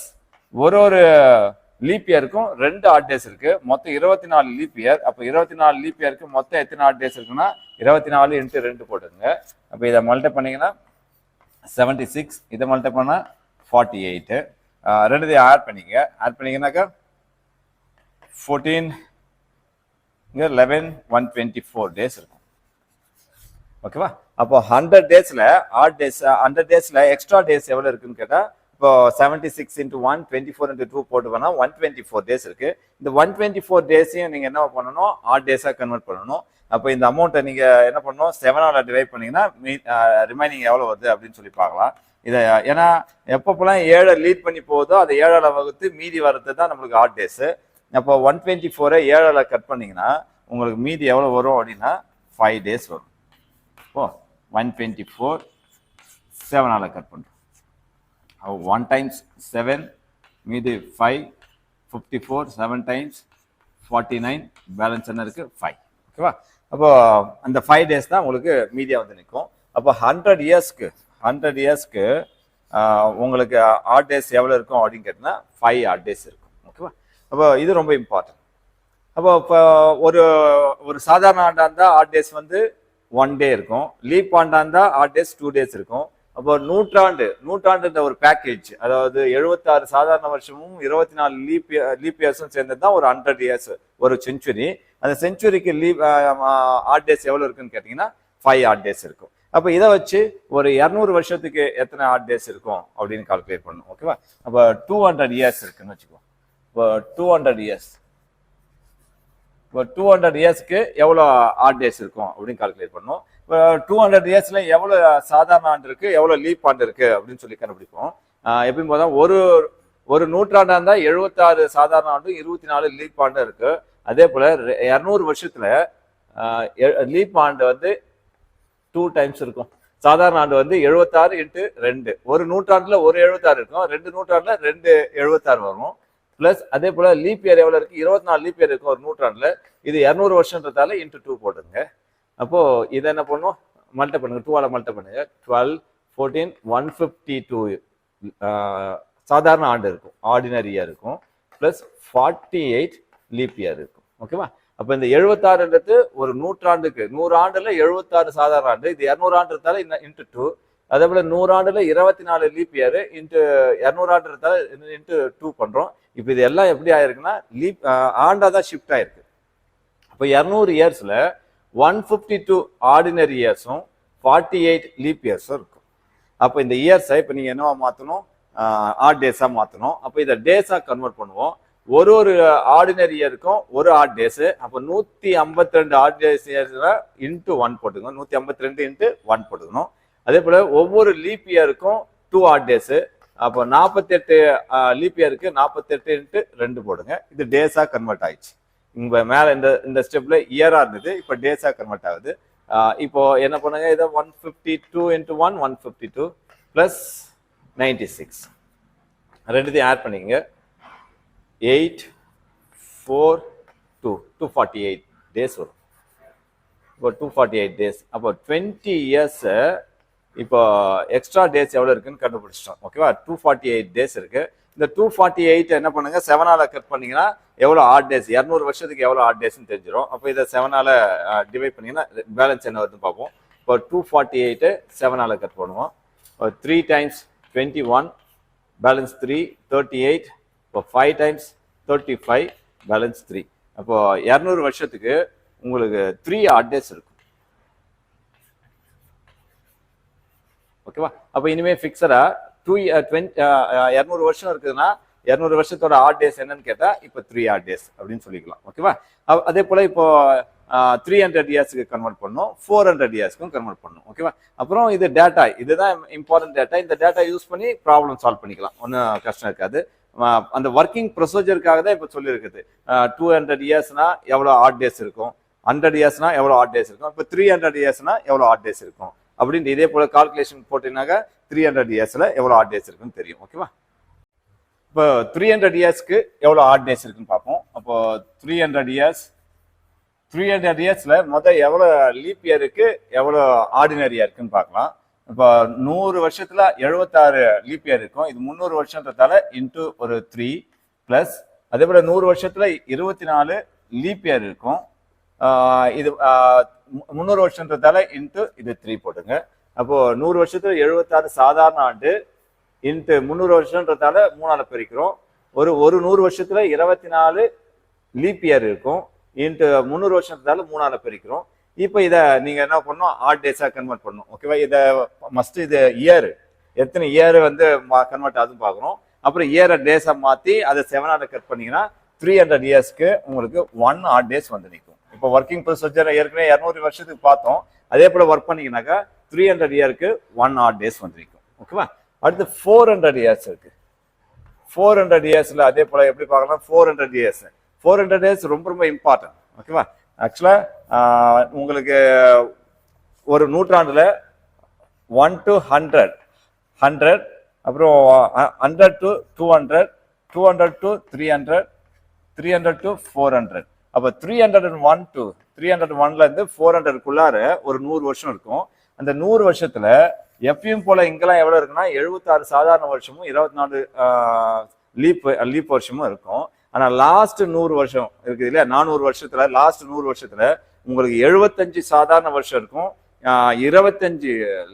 ஒரு லீப் இயருக்கும் 2 ஆட் டேஸ் இருக்கு. மொத்தம் 24 லீப் இயர். அப்போ 24 லீப் இயருக்கு மொத்தம் எத்தனை ஆட் டேஸ் இருக்குன்னா 24 × 2 போட்டுருங்க. அப்போ இதை மல்டிப்ளை பண்ணீங்கன்னா 76, இதை மல்டிப்ளை பண்ணா 48. ரெண்டுத்தையும் ஆட் பண்ணீங்கன்னாக்கா 14 இங்க 11 124 டேஸ் இருக்கும். ஓகேவா? அப்போ 100 டேஸ்ல ஆட் டேஸ் 100 டேஸ்ல எக்ஸ்ட்ரா டேஸ் எவ்வளவு இருக்குன்னு கேட்டா இப்போ 76 × 1 24 × 2 போட்டு பண்ணா 124 டேஸ் இருக்கு. இந்த 124 டேஸையும் நீங்க என்ன பண்ணணும், ஆட் டேஸா கன்வெர்ட் பண்ணணும். அப்போ இந்த அமௌண்ட்டை நீங்க என்ன பண்ணணும், 7ஆல டிவைட் பண்ணீங்கன்னா ரிமைனிங் எவ்வளவு வருது அப்படின்னு சொல்லி பார்க்கலாம். இதை ஏன்னா எப்பப்பெல்லாம் 7 லீட் பண்ணி போகுதோ அதை 7ஆல வகுத்து மீதி வர்றது தான் நம்மளுக்கு ஆட் டேஸ். அப்போ 124 7ஆல கட் பண்ணீங்கன்னா உங்களுக்கு மீதி எவ்வளவு வரும் அப்படின்னா 5 டேஸ் வரும். இப்போ 124 7ஆல கட் பண்ணுறோம். 1 times 7 மீதி 5 54 7 times 49 பேலன்ஸ் என்ன இருக்கு 5 ஓகேவா. அப்போ அந்த 5 டேஸ் தான் உங்களுக்கு மீதியா வந்து நிற்கும். அப்போ 100 இயர்ஸ்க்கு உங்களுக்கு ஆட் டேஸ் எவ்வளோ இருக்கும் அப்படின்னு கேட்டிங்கன்னா 5 ஆட் டேஸ் இருக்கும் ஓகேவா. அப்போ இது ரொம்ப இம்பார்ட்டன்ட். அப்போ இப்போ ஒரு ஒரு சாதாரண ஆண்டா இருந்தால் ஆட் டேஸ் வந்து 1 டே இருக்கும். லீப் ஆண்டா இருந்தால் ஆட் டேஸ் 2 டேஸ் இருக்கும். அப்போ நூற்றாண்டுன்ற ஒரு பேக்கேஜ், அதாவது 76 சாதாரண வருஷமும் 24 லீப் இயர்ஸும் சேர்ந்தது தான் ஒரு 100 இயர்ஸ், ஒரு செஞ்சுரி. அந்த செஞ்சுரிக்கு ஆட் டேஸ் எவ்வளோ இருக்குன்னு கேட்டிங்கன்னா 5 ஆட் டேஸ் இருக்கும். அப்போ இதை வச்சு ஒரு 200 வருஷத்துக்கு எத்தனை ஆட் டேஸ் இருக்கும் அப்படின்னு கால்குலேட் பண்ணணும் ஓகேவா. அப்போ 200 இயர்ஸ் இருக்குன்னு வச்சுக்கோ. இப்போ 200 இயர்ஸ், இப்போ 200 இயர்ஸ்க்கு எவ்வளோ ஆட் டேஸ் இருக்கும் அப்படின்னு கால்குலேட் பண்ணணும். இப்போ 200 இயர்ஸ்ல எவ்வளோ சாதாரண ஆண்டு இருக்கு, எவ்வளோ லீப் ஆண்டு இருக்கு அப்படின்னு சொல்லி கண்டுபிடிப்போம். எப்பயும் போதான் ஒரு நூற்றாண்டா இருந்தா 76 சாதாரண ஆண்டும் 24 லீப் ஆண்டு இருக்கு. அதே போல 200 வருஷத்துல லீப் ஆண்டு வந்து 2 டைம்ஸ் இருக்கும். சாதாரண ஆண்டு வந்து 76 × 2, ஒரு நூற்றாண்டுல ஒரு 76 இருக்கும், 2 நூற்றாண்டுல 2 76 வரும். பிளஸ் அதே போல லீப் இயர் எவ்வளவு இருக்கு, 24 லீப் இயர் இருக்கும் ஒரு நூற்றாண்டுல. இது 200 வருஷம்ன்றதால × 2 போட்டுங்க. அப்போ இதை என்ன பண்ணும், மல்டி பண்ணுங்க, 2ஆல மல்டி பண்ணுங்க. 12 14 152 சாதாரண ஆண்டு இருக்கும், ஆர்டினரி இயர் இருக்கும். பிளஸ் 48 லீப் இயர் இருக்கும் ஓகேவா. அப்ப இந்த 76ன்றது ஒரு நூற்றாண்டுக்கு, 100 ஆண்டுல 76 சாதாரண ஆண்டு, இது 200 ஆண்டுறதால × 2. அதே போல 100 ஆண்டுல 24 லீப் இயர் இன்ட்டு 200 ஆண்டுறதால × 2 பண்றோம். இப்ப இது எல்லாம் எப்படி ஆயிருக்குன்னா லீப் ஆண்டா தான் ஷிஃப்ட் ஆயிருக்கு. அப்ப 200 இயர்ஸ்ல 152 ஆர்டினரி இயர்ஸும் 48 லீப் இயர்ஸும் இருக்கும். அப்ப இந்த இயர்ஸை இப்ப நீங்க என்னவா மாத்தணும், ஆட் டேஸா மாத்தணும். அப்ப இதை டேஸா கன்வெர்ட் பண்ணுவோம். ஒரு ஆர்டினரி இயருக்கும் ஒரு ஆட் டேஸ். அப்போ 152 ஆட் டேஸ் × 1 போட்டுக்கணும், 152 × 1 போட்டுக்கணும். அதே போல ஒவ்வொரு லீப் இயருக்கும் 2 ஆட் டேஸ். அப்போ 48 லீப் இயருக்கு 48 × 2 போடுங்க. இது டேஸா கன்வெர்ட் ஆயிடுச்சு. இங்க மேல இந்த ஸ்டெப்ல இயரா இருந்தது, இப்போ டேஸா கன்வெர்ட் ஆகுது. இப்போ என்ன பண்ணுங்க, இதை 152 × 1 152 பிளஸ் 96 ரெண்டுத்தையும் ஆட் பண்ணிக்கங்க. 8 4 2 248 டேஸ் வரும். இப்போ 248 டேஸ். அப்போ 20 இயர்ஸ் இப்போ எக்ஸ்ட்ரா டேஸ் எவ்வளோ இருக்குன்னு கண்டுபிடிச்சிட்டோம் ஓகேவா. 248 டேஸ் இருக்கு. இந்த 248 என்ன பண்ணுங்க, 7ஆல கட் பண்ணீங்கன்னா எவ்வளோ ஆட் டேஸ், 200 வருஷத்துக்கு எவ்வளோ ஆட் டேஸ்ன்னு தெரிஞ்சிடும். அப்போ இதை 7ஆல டிவைட் பண்ணீங்கன்னா பேலன்ஸ் என்ன வருதுன்னு பார்ப்போம். இப்போ 248 7ஆல கட் பண்ணுவோம். 3 டைம்ஸ் 21 பேலன்ஸ் 3 38. இப்போ 5 டைம்ஸ் 35 பேலன்ஸ் 3. அப்போ 200 வருஷத்துக்கு உங்களுக்கு 3 ஆட் டேஸ் இருக்கும் ஓகேவா. அப்போ இனிமே ஃபிக்ஸடா 200 வருஷம் இருக்குதுன்னா 200 வருஷத்தோட ஆட் டேஸ் என்னன்னு கேட்டா இப்போ 3 ஆட் டேஸ் அப்படின்னு சொல்லிக்கலாம் ஓகேவா. அதே போல இப்போ 300 இயர்ஸ்க்கு கன்வெர்ட் பண்ணும், 400 இயர்ஸ்க்கும் கன்வெர்ட் பண்ணும் ஓகேவா. அப்புறம் இது டேட்டா, இதுதான் இம்பார்ட்டன்ட் டேட்டா. இந்த டேட்டா யூஸ் பண்ணி ப்ராப்ளம் சால்வ் பண்ணிக்கலாம், ஒன்றும் கஷ்டம் இருக்காது. அந்த ஒர்க்கிங் ப்ரொசீஜருக்காக தான் இப்போ சொல்லியிருக்குது. 200 இயர்ஸ்னா எவ்வளோ ஆட் டேஸ் இருக்கும், 100 இயர்ஸ்னா எவ்வளோ ஆட் டேஸ் இருக்கும், இப்போ 300 இயர்ஸ்னா எவ்வளோ ஆட் டேஸ் இருக்கும் அப்படின்ட்டு இதே போல கால்குலேஷன் போட்டீங்கன்னாக்கா 300 இயர்ஸ்ல எவ்வளோ ஆட் டேஸ் இருக்குன்னு தெரியும் ஓகேவா. இப்போ 300 இயர்ஸ்க்கு எவ்வளோ ஆட் டேஸ் இருக்குன்னு பார்ப்போம். அப்போ 300 இயர்ஸ்ல எவ்வளோ லீப் இயருக்கு எவ்வளோ ஆர்டினரி இயருக்குன்னு பார்க்கலாம். இப்போ 100 வருஷத்துல 76 லீப் இயர் இருக்கும். இது 300 வருஷன்றதால × ஒரு 3 பிளஸ் அதே போல 100 வருஷத்துல 24 லீப் இயர் இருக்கும். இது 300 வருஷன்றதால × இது 3 போட்டுங்க. அப்போ 100 வருஷத்துல 76 சாதாரண ஆண்டு × 300 வருஷன்றதால 3ஆல பெருக்கிறோம். ஒரு 100 வருஷத்துல 24 லீப் இயர் இருக்கும். × 300 வருஷன்றதால 3ஆல பெருக்கிறோம். இப்போ இதை நீங்க என்ன பண்ணணும், ஆட் டேஸா கன்வெர்ட் பண்ணணும் ஓகேவா. இதை மஸ்ட் இது இயர் எத்தனை இயர் வந்து கன்வெர்ட் ஆகுதுன்னு பார்க்குறோம். அப்புறம் இயரை டேஸா மாற்றி அதை 7ஆல கட் பண்ணீங்கன்னா 300 இயர்ஸ்க்கு உங்களுக்கு 1 ஆட் டேஸ் வந்து நிற்கும். இப்போ ஒர்க்கிங் ப்ரொசீஜர் ஏற்கனவே 200 வருஷத்துக்கு பார்த்தோம். அதே போல ஒர்க் பண்ணீங்கன்னாக்கா 300 இயருக்கு 1 ஆட் டேஸ் வந்து நிற்கும் ஓகேவா. அடுத்து 400 இயர்ஸ் இருக்கு. 400 இயர்ஸ்ல அதே போல எப்படி பார்க்கலாம், 400 இயர்ஸ் ரொம்ப ரொம்ப இம்பார்ட்டன்ட் ஓகேவா. ஆக்சுவலா உங்களுக்கு ஒரு நூற்றாண்டுல 1 to 100 அப்புறம் 100 to 200, 200 to 300, 300 to 400. அப்போ 301 to 301ல இருந்து 400க்குள்ளார ஒரு 100 வருஷம் இருக்கும். அந்த 100 வருஷத்துல எப்பயும் போல இங்கெல்லாம் எவ்வளவு இருக்குன்னா 76 சாதாரண வருஷமும் 24 லீப் வருஷமும் இருக்கும். ஆனா லாஸ்ட் 100 வருஷம் இருக்குது இல்லையா, 400 வருஷத்துல லாஸ்ட் 100 வருஷத்துல உங்களுக்கு 75 சாதாரண வருஷம் இருக்கும், 25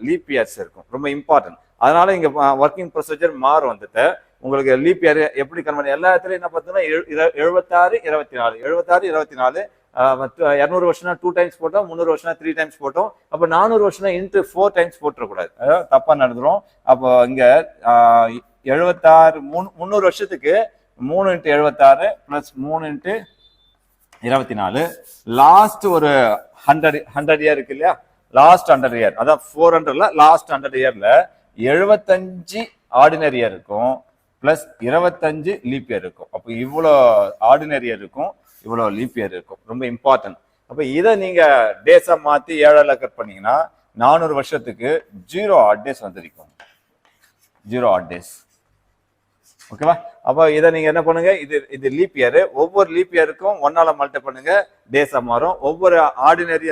லீப் இயர்ஸ் இருக்கும். ரொம்ப இம்பார்ட்டன்ட். அதனால இங்க ஒர்க்கிங் ப்ரொசீஜர் மாறும். வந்துட்டு உங்களுக்கு லீப் இயர் எப்படி கன்வெர்ட் எல்லா இடத்துலயும் என்ன பார்த்தீங்கன்னா 76 24 76 24 200 வருஷம்னா 2 டைம்ஸ் போட்டோம், 300 வருஷம்னா 3 டைம்ஸ் போட்டோம். அப்போ 400 வருஷம்னா இன்ட்டு 4 டைம்ஸ் போட்டுறக்கூடாது, தப்பா நடந்துரும். அப்போ இங்க 76 300 வருஷத்துக்கு 3 × 76 + 3 × 24. லாஸ்ட் ஒரு 100 இயர் இருக்கு இல்லையா, லாஸ்ட் 100 இயர், அதான் 400ல லாஸ்ட் 100 இயர்ல 75 ஆர்டினரி இயர் இருக்கும் பிளஸ் 25 லீப் இயர் இருக்கும். அப்போ இவ்வளோ ஆர்டினரி இயர் இருக்கும், இவ்வளோ லீப் இயர் இருக்கும். ரொம்ப இம்பார்ட்டன்ட். அப்போ இதை நீங்க டேஸா மாத்தி 7ஆல கட் பண்ணீங்கன்னா 400 வருஷத்துக்கு 0 ஆட் டேஸ் வந்துருக்கும். 0 ஆட் டேஸ். ஓகேவா? அப்போ இதை நீங்க என்ன பண்ணுங்க, இது லீப் இயர். ஒவ்வொரு லீப் இயருக்கும் 1ஆல மல்டிப்ளை பண்ணுங்க, டேஸா மாறும். ஒவ்வொரு ஆர்டினரி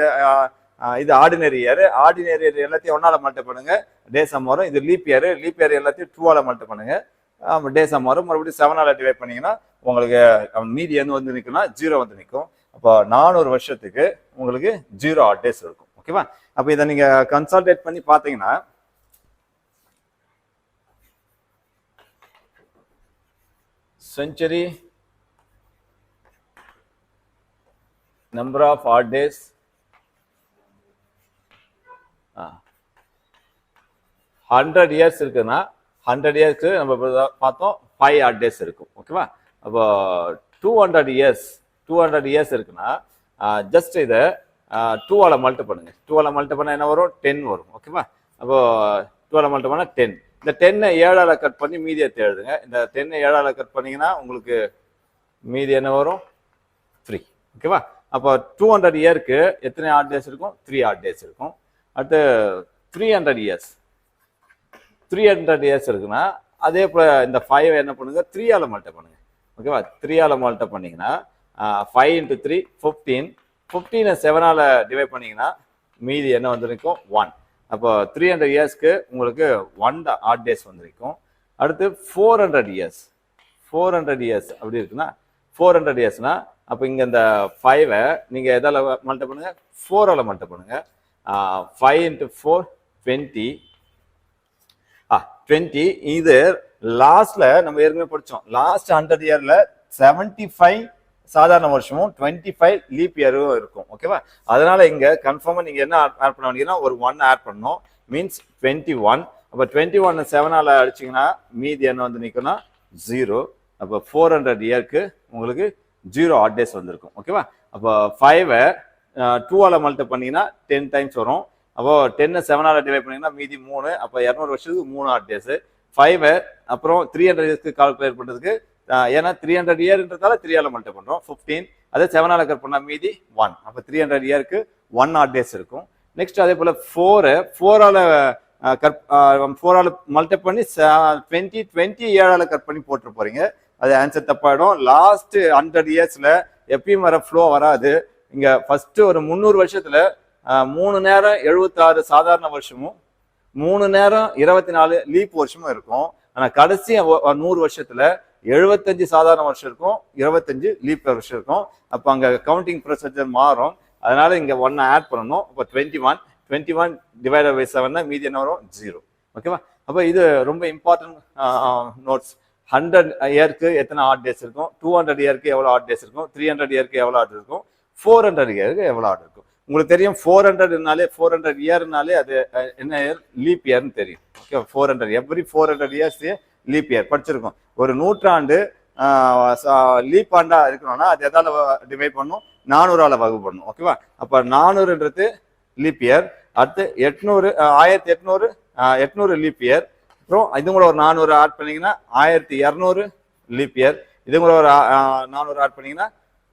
இது ஆர்டினரி இயர், ஆர்டினரி இயர் எல்லாத்தையும் 1ஆல மல்டிப்ளை பண்ணுங்க, டேஸா மாறும். இது லீப் இயர், லீப் இயர் எல்லாத்தையும் 2ஆல மல்டிப்ளை பண்ணுங்க, டேஸா மாறும். மறுபடியும் 7ஆல டிவைட் பண்ணீங்கன்னா உங்களுக்கு மீதி என்ன வந்து நிற்கும்னா 0 வந்து நிற்கும். அப்போ 400 வருஷத்துக்கு உங்களுக்கு 0 ஆட் டேஸ் இருக்கும். ஓகேவா? அப்போ இதை நீங்க கன்சல்டேட் பண்ணி பார்த்தீங்கன்னா century, number of odd days, 100 years இருக்குன்னா 100 இயர்ஸ்க்கு நம்ம பார்த்தோம் 5 ஆட் டேஸ் இருக்கும். ஓகேவா? அப்போ 200 இயர்ஸ் இருக்குன்னா ஜஸ்ட் இதை 2ஆல மல்டிப்ளை பண்ணுங்க. 2ஆல மல்டிப்ளை பண்ணா என்ன வரும்? 10 வரும். ஓகேவா? அப்போ 2ஆல மல்டிப்ளை பண்ணா 10. இந்த 10 7ஆல கட் பண்ணி மீதி எடுத்து எழுதுங்க. இந்த 10 7ஆல கட் பண்ணீங்கன்னா உங்களுக்கு மீதி என்ன வரும்? 3. ஓகேவா? அப்போ 200 இயருக்கு எத்தனை ஆட் டேஸ் இருக்கும்? 3 ஆட் டேஸ் இருக்கும். அடுத்து 300 இயர்ஸ் இருக்குன்னா அதே போல இந்த 5 என்ன பண்ணுங்க, 3ஆல மல்டிப்ளை பண்ணுங்க. ஓகேவா? 3ஆல மல்டிப்ளை பண்ணீங்கன்னா 5 × 3 15. 15 7ஆல டிவைட் பண்ணீங்கன்னா மீதி என்ன வந்துருக்கும்? 1. அப்போ 300 இயர்ஸ்க்கு உங்களுக்கு 1 ஆட் டேஸ் வந்திருக்கும். அடுத்து 400 இயர்ஸ் அப்படி இருக்குன்னா 400 இயர்ஸ்னா அப்போ இங்க இந்த 5 நீங்க எதால மல்டிப்ளை பண்ணுங்க? 4ஆல மல்டிப்ளை பண்ணுங்க. 5 × 4 20. 20. இது லாஸ்ட்ல நம்ம ஏற்கனவே படிச்சோம். லாஸ்ட் 100 இயர்ல 75 சாதாரண வருஷமும் 25 லீப் இயரும் இருக்கும். ஓகேவா? அதனால இங்க கன்ஃபார்மா நீங்க என்ன ஆட் பண்ண வேண்டியதுன்னா ஒரு 1 ஆட் பண்ணணும். மீன்ஸ் 21. அப்போ 21 7ஆல அடிச்சிங்கன்னா மீதி என்ன வந்து நிற்கும்னா 0. அப்போ 400 இயருக்கு உங்களுக்கு 0 ஆட் டேஸ் வந்திருக்கும். ஓகேவா? அப்போ 5 2ஆல மல்டிப்ளை பண்ணீங்கன்னா 10 டைம்ஸ் வரும். அப்போ 10 7ஆல டிவைட் பண்ணீங்கன்னா மீதி 3. அப்போ 200 வருஷத்துக்கு 3 ஆட் டேஸ். 5 அப்புறம் 300 இயர்ஸ்க்கு கால்குலேட் பண்றதுக்கு ஏன்னா 300 இயர்ன்றதால 3ஆல மல்டிப்ளை பண்றோம் 15. அதே 7ஆல கட் பண்ணா மீதி 1. அப்போ 300 இயருக்கு 1 ஆட் டேஸ் இருக்கும். நெக்ஸ்ட் அதே போல 4ஆல மல்டிப்ளை பண்ணி 20 7ஆல கட் பண்ணி போட்டு போறீங்க. அது ஆன்சர் தப்பாயிடும். லாஸ்ட் 100 இயர்ஸ்ல எப்பயும் வர ஃப்ளோ வராது. இங்க ஃபர்ஸ்ட் ஒரு 300 வருஷத்துல 3 நேரம் 76 சாதாரண வருஷமும் 3 நேரம் 24 லீப் வருஷமும் இருக்கும். ஆனா கடைசி 100 வருஷத்துல 75 சாதாரண வருஷம் இருக்கும், 25 லீப் வருஷம் இருக்கும். அப்போ அங்க கவுண்டிங் ப்ரொசீஜர் மாறும். அதனால இங்க 1 ஆட் பண்ணணும். அப்போ 21 டிவைடட் பை 7 மீதி என்ன வரும்? 0. ஓகேவா? அப்போ இது ரொம்ப இம்பார்ட்டன்ட் நோட்ஸ். 100 இயருக்கு எத்தனை ஆட் டேஸ் இருக்கும், 200 இயருக்கு எவ்வளவு ஆட் டேஸ் இருக்கும், 300 இயருக்கு எவ்வளவு ஆட் இருக்கும், 400 இயருக்கு எவ்வளவு ஆட் இருக்கும். உங்களுக்கு தெரியும் 400 இயர்னாலே அது என்ன இயர்? லீப் இயர்னு தெரியும். Okay? 400 every 400 years leap year படிச்சிருக்கோம். ஒரு நூற்றாண்டு லீப் ஆண்டா இருக்கணும்னா அது எதால டிவைட் பண்ணும்? 400ஆல வகுப்பு பண்ணும். ஓகேவா? அப்ப 400ன்றது லீப் இயர். அடுத்து 800 லீப் இயர். அப்புறம் இது கூட ஒரு 400 ஆட் பண்ணீங்கன்னா 1200 லீப் இயர். இது கூட ஒரு 400 ஆட் பண்ணீங்கன்னா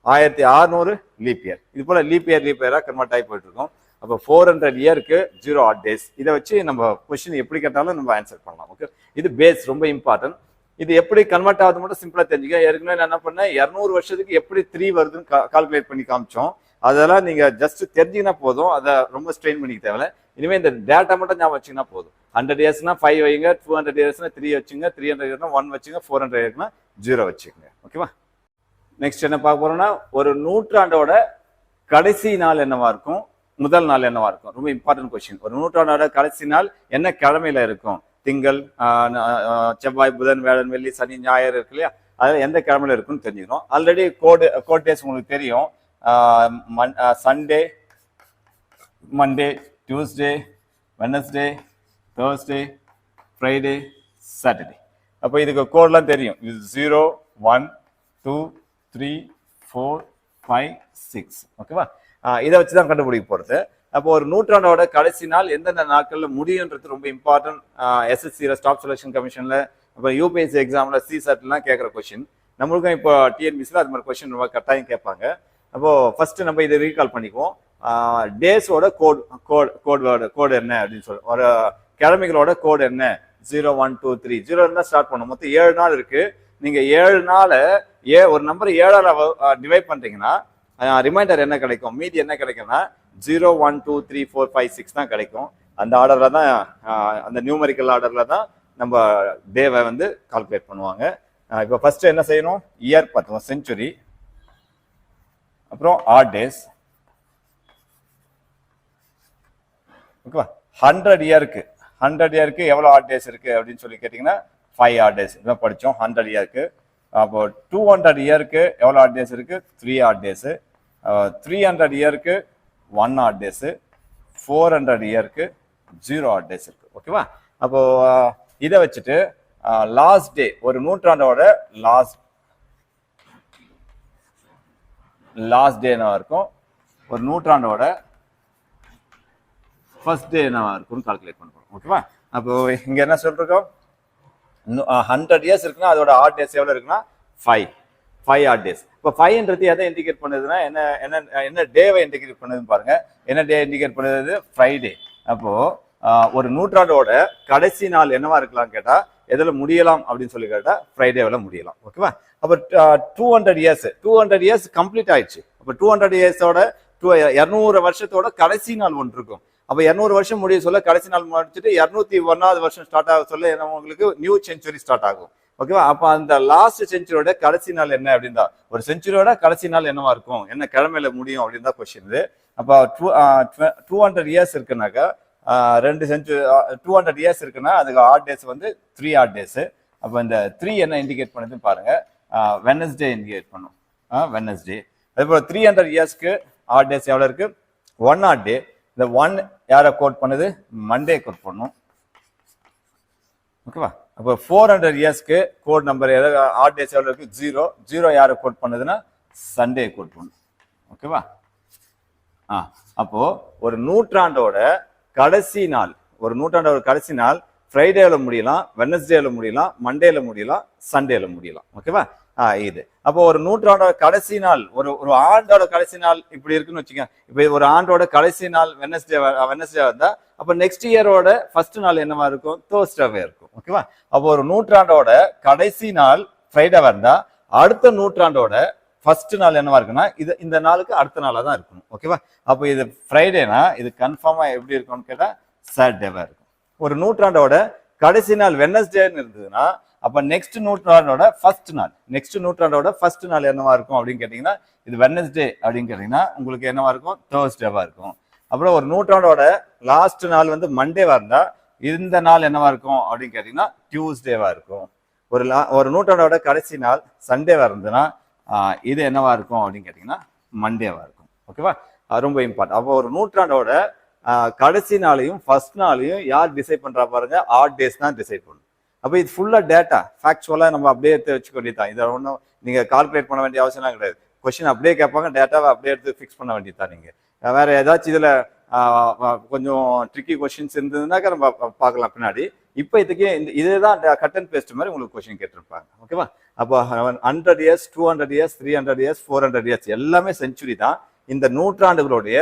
1600 லீப் இயர். இது போல லீப் இயரா கன்வெர்ட் ஆகி போயிட்டு இருக்கும். அப்போ 400 இயருக்கு 0 ஆட் டேஸ். இதை வச்சு நம்ம கொஸ்டின் எப்படி கேட்டாலும் நம்ம ஆன்சர் பண்ணலாம். ஓகே? இது பேஸ் ரொம்ப இம்பார்ட்டன்ட். இது எப்படி கன்வெர்ட் ஆகுது மட்டும் சிம்பிளா தெரிஞ்சுக்க. ஏற்கனவே நான் என்ன பண்ணேன், 200 வருஷத்துக்கு எப்படி 3 வருதுன்னு கால்குலேட் பண்ணி காமிச்சோம். அதெல்லாம் நீங்க ஜஸ்ட் தெரிஞ்சுக்கினா போதும், அதை ரொம்ப ஸ்ட்ரெயின் பண்ணிக்க தேவையில்ல. இனிமே இந்த டேட்டா மட்டும் ஞாபகம் வச்சுங்கன்னா போதும். 100 இயர்ஸ்னா 5 வைங்க, 200 இயர்ஸ்னா 3 வச்சுங்க, 300 இயர்ஸ்னா 1 வச்சுங்க, 400 இயர்ஸ்னா 0 வச்சுக்கோங்க. ஓகேவா? நெக்ஸ்ட் என்ன பார்க்க போறோம்னா, ஒரு நூற்றாண்டோட கடைசி நாள் என்னவா இருக்கும், முதல் நாள் என்னவா இருக்கும். ரொம்ப இம்பார்ட்டன்ட் கொஸ்டின். ஒரு நூற்றாண்டோட கடைசி நாள் என்ன கிழமையில இருக்கும்? திங்கள், செவ்வாய், புதன், வியாழன், வெள்ளி, சனி, ஞாயிறு இருக்கு இல்லையா, அதில் எந்த கிழமையில இருக்குன்னு தெரிஞ்சுக்கணும். ஆல்ரெடி கோட் டேஸ் உங்களுக்கு தெரியும். Sunday, Monday, Tuesday, Wednesday, Thursday, Friday, Saturday. அப்போ இதுக்கு கோட்லாம் தெரியும். இது 0, 1, 2, 3, 4, 5, 6. ஓகேவா? இதை வச்சு தான் கண்டுபிடிக்க போகிறது. அப்போ ஒரு நூற்றாண்டோட கடைசி நாள் எந்தெந்த நாட்களில் முடியுன்றது ரொம்ப இம்பார்ட்டன்ட். எஸ்எஸ்சியில் ஸ்டாஃப் செலெக்ஷன் கமிஷனில், அப்புறம் யூபிஎஸ்சி எக்ஸாமில் சிசெட்லாம் கேட்குற கொஸ்டின். நம்மளுக்கும் இப்போ டிஎன்பிசியில் அது மாதிரி கொஸ்டின் ரொம்ப கட்டாயம் கேட்பாங்க. அப்போ ஃபர்ஸ்ட் நம்ம இதை ரீகால் பண்ணிக்குவோம். டேஸோட கோடு என்ன அப்படின்னு சொல்லி, ஒரு கிழமைகளோட கோடு என்ன? 0, 1, 2, 3. 0 இருந்தால் ஸ்டார்ட் பண்ணும். மொத்தம் 7 நாள் இருக்கு. நீங்க 7 நாளை ஒரு நம்பர் 7ஆல் டிவைட் பண்றீங்கன்னா ரிமைண்டர் என்ன கிடைக்கும்? மீதி என்ன கிடைக்கும்னா 0, 1, 2, 3, 4, 5, 6 தான் கிடைக்கும். அந்த ஆர்டர்ல தான், அந்த நியூமரிக்கல் ஆர்டர்ல தான் நம்ம டேவை வந்து கால்குலேட் பண்ணுவாங்க. இப்போ ஃபர்ஸ்ட் என்ன செய்யணும்? இயர் பார்த்துவோம். செஞ்சுரி, அப்புறம் ஆட் டேஸ். ஓகேவா? 100 இயருக்கு எவ்வளோ ஆட் டேஸ் இருக்கு அப்படின்னு சொல்லி கேட்டிங்கன்னா 5 ஆட் டேஸ். இதான் படித்தோம் 100 இயருக்கு. அப்போ 200 இயருக்கு எவ்வளோ ஆட் டேஸ் இருக்கு? 3 ஆட் டேஸு. 300 இயருக்கு 1 ஆட் டேஸு. 400 இயருக்கு 0 ஆட் டேஸ் இருக்கு. ஓகேவா? அப்போ இதை வச்சுட்டு லாஸ்ட் டே, ஒரு நூற்றாண்டோட லாஸ்ட் டே என்னவா இருக்கும், ஒரு நூற்றாண்டோட ஃபர்ஸ்ட் டே என்னவா இருக்கும்னு கால்குலேட் பண்ணுறோம். ஓகேவா? அப்போ இங்க என்ன சொல்றோம்? 100 இயர்ஸ் இருக்குன்னா அதோட ஆட் டேஸ் எவ்வளவு இருக்குன்னா 5 ஆட் டேஸ். இப்போ 5ன்றது எதை இண்டிகேட் பண்ணுதுன்னா என்ன டேவை இண்டிகேட் பண்ணுதுன்னு பாருங்க. என்ன டே இண்டிகேட் பண்ணுது? ஃப்ரைடே. அப்போ ஒரு நூற்றாண்டோட கடைசி நாள் என்னவா இருக்கலாம் கேட்டா, எதுல முடியலாம் அப்படின்னு சொல்லி கேட்டா ஃப்ரைடேவில் முடியலாம். ஓகேவா? அப்போ 200 இயர்ஸ் கம்ப்ளீட் ஆயிடுச்சு. அப்போ 200 இயர்ஸோட 200 வருஷத்தோட கடைசி நாள் ஒன்று இருக்கும். அப்போ 200 வருஷம் முடிய சொல்ல கடைசி நாள் முடிச்சுட்டு 201வது வருஷம் ஸ்டார்ட் ஆக சொல்ல உங்களுக்கு நியூ செஞ்சுரி ஸ்டார்ட் ஆகும். ஓகேவா? அப்போ அந்த லாஸ்ட் செஞ்சுரியோட கடைசி நாள் என்ன அப்படின்னு தான், ஒரு செஞ்சுரியோட கடைசி நாள் என்னவா இருக்கும், என்ன கிழமையில முடியும் அப்படின்னு தான் கொஸ்டின் இது. அப்போ 200 இயர்ஸ் இருக்குனாக்கா 200 இயர்ஸ் இருக்குன்னா அதுக்கு ஆட் டேஸ் வந்து 3 ஆட் டேஸ். அப்போ இந்த 3 என்ன இண்டிகேட் பண்ணுதுன்னு பாருங்க. வெனஸ்டே இண்டிகேட் பண்ணும். வெனஸ்டே. அதுபோல் 300 இயர்ஸ்க்கு ஆட் டேஸ் எவ்வளோ இருக்கு? 1 ஆட் டே. இந்த 1 யாரை கோட் பண்ணுது? மண்டே கோட் பண்ணும். ஓகேவா? அப்போ 400 இயர்ஸ்க்கு கோட் நம்பர் ஆட் டேஸ் எவ்வளோ இருக்கு? 0 யாரை கோட் பண்ணுதுன்னா சண்டே கோட் பண்ணும். ஓகேவா? அப்போ ஒரு நூற்றாண்டோட கடைசி நாள் ஃப்ரைடேல முடியலாம், வெனஸ்டேல முடியலாம், மண்டேல முடியலாம், சண்டேல முடியலாம். ஓகேவா? இது அப்போ ஒரு நூற்றாண்டோட கடைசி நாள், ஒரு ஆண்டோட கடைசி நாள் இப்படி இருக்குன்னு வச்சுக்கோங்க. இப்போ ஒரு ஆண்டோட கடைசி நாள் வெனஸ்டே வந்தா அப்போ நெக்ஸ்ட் இயரோட ஃபர்ஸ்ட் நாள் என்னவா இருக்கும்? தேர்ஸ்டேவே இருக்கும். ஓகேவா? அப்போ ஒரு நூற்றாண்டோட கடைசி நாள் ஃப்ரைடே வந்தா அடுத்த நூற்றாண்டோட ஃபர்ஸ்ட் நாள் என்னவா இருக்குன்னா இந்த நாளுக்கு அடுத்த நாளா தான் இருக்கணும். ஓகேவா? அப்போ இது ஃப்ரைடேனா இது கன்ஃபார்மா எப்படி இருக்கும்னு கேட்டா சாட்டர்டேவா இருக்கும். ஒரு நூற்றாண்டோட கடைசி நாள் வெனஸ்டேன்னு இருந்ததுன்னா அப்ப நெக்ஸ்ட் நூற்றாண்டோட ஃபர்ஸ்ட் நாள் என்னவா இருக்கும் அப்படின்னு கேட்டீங்கன்னா இது வெனஸ்டே அப்படின்னு கேட்டீங்கன்னா உங்களுக்கு என்னவா இருக்கும்? தேர்ஸ்டேவா இருக்கும். அப்புறம் ஒரு நூற்றாண்டோட லாஸ்ட் நாள் வந்து மண்டேவா இருந்தா இந்த நாள் என்னவா இருக்கும் அப்படின்னு கேட்டீங்கன்னா டியூஸ்டேவா இருக்கும். ஒரு நூற்றாண்டோட கடைசி நாள் சண்டேவா இருந்ததுன்னா இது என்னவா இருக்கும் அப்படின்னு கேட்டீங்கன்னா மண்டேவா இருக்கும். ஓகேவா? ரொம்ப இம்பார்ட்டன்ட். அப்போ ஒரு நூற்றாண்டோட கடைசி நாளையும் ஃபர்ஸ்ட் நாளையும் யார் டிசைட் பண்றா பாருங்க? ஆட் டேஸ் தான் டிசைட் பண்ணும். அப்போ இது ஃபுல்லா டேட்டா ஃபேக்சுவலா நம்ம அப்படியே எடுத்து வச்சுக்க வேண்டியதான். இதை ஒன்றும் நீங்க கால்குலேட் பண்ண வேண்டிய அவசியம்லாம் கிடையாது. கொஸ்டின் அப்படியே கேட்பாங்க, டேட்டாவை அப்படியே எடுத்து ஃபிக்ஸ் பண்ண வேண்டியதுதான். நீங்க வேற ஏதாச்சும் இதுல கொஞ்சம் ட்ரிக்கி கொஸ்டின்ஸ் இருந்ததுனாக்கா நம்ம பார்க்கலாம் பின்னாடி. இப்போ இதுக்கு இதுதான் கட் அண்ட் பேஸ்ட் மாதிரி உங்களுக்கு கொஸ்டின் கேட்டிருப்பாங்க. ஓகேவா? அப்போ 100 இயர்ஸ், 200 இயர்ஸ், 300 இயர்ஸ், 400 இயர்ஸ் எல்லாமே செஞ்சுரி தான். இந்த நூற்றாண்டுகளுடைய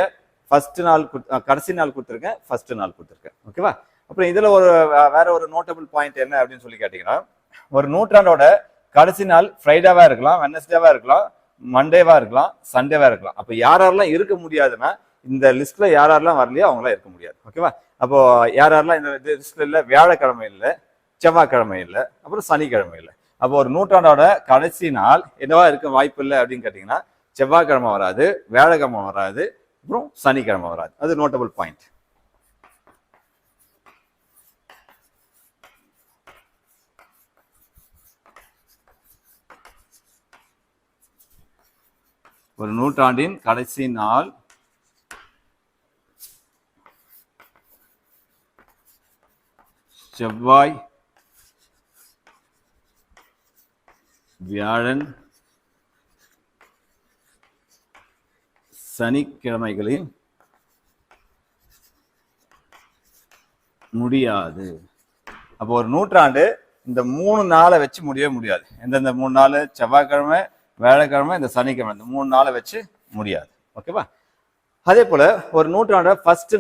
ஃபர்ஸ்ட் நாள் கடைசி நாள் கொடுத்துருக்கேன், ஃபர்ஸ்ட் நாள் கொடுத்துருக்கேன். ஓகேவா? அப்புறம் இதுல ஒரு வேற ஒரு நோட்டபிள் பாயிண்ட் என்ன அப்படின்னு சொல்லி கேட்டீங்கன்னா, ஒரு நூற்றாண்டோட கடைசி நாள் ஃப்ரைடேவா இருக்கலாம், வெனஸ்டேவா இருக்கலாம், மண்டேவா இருக்கலாம், சண்டேவா இருக்கலாம். அப்ப யாரெல்லாம் இருக்க முடியாதுன்னா, இந்த லிஸ்ட்ல யாரெல்லாம் வரலையோ அவங்களாம் இருக்க முடியாது. ஓகேவா? அப்போ யாரெல்லாம் இந்த லிஸ்ட்ல இல்ல, வியாழக்கிழமை இல்லை, செவ்வாய்க்கிழமை இல்லை, அப்புறம் சனிக்கிழமை இல்லை. அப்போ ஒரு நூற்றாண்டோட கடைசி நாள் என்னவா இருக்க வாய்ப்பு இல்லை அப்படின்னு கேட்டீங்கன்னா, செவ்வாய்க்கிழமை வராது, வியாழக்கிழமை வராது, அப்புறம் சனிக்கிழமை வராது. அது நோட்டபிள் பாயிண்ட். ஒரு நூற்றாண்டின் கடைசி நாள் செவ்வாய், வியாழன், சனிக்கிழமைகளில் முடியாது. அப்போ ஒரு நூற்றாண்டு இந்த 3 நாளை வச்சு முடியவே முடியாது. எந்தெந்த 3 நாள்? செவ்வாய்க்கிழமை, வியாழக்கிழமை, இந்த சனிக்கிழமை, இந்த 3 நாளை வச்சு முடியாது. ஓகேவா? அதே போல ஒரு நூற்றாண்டோட ஃபர்ஸ்ட்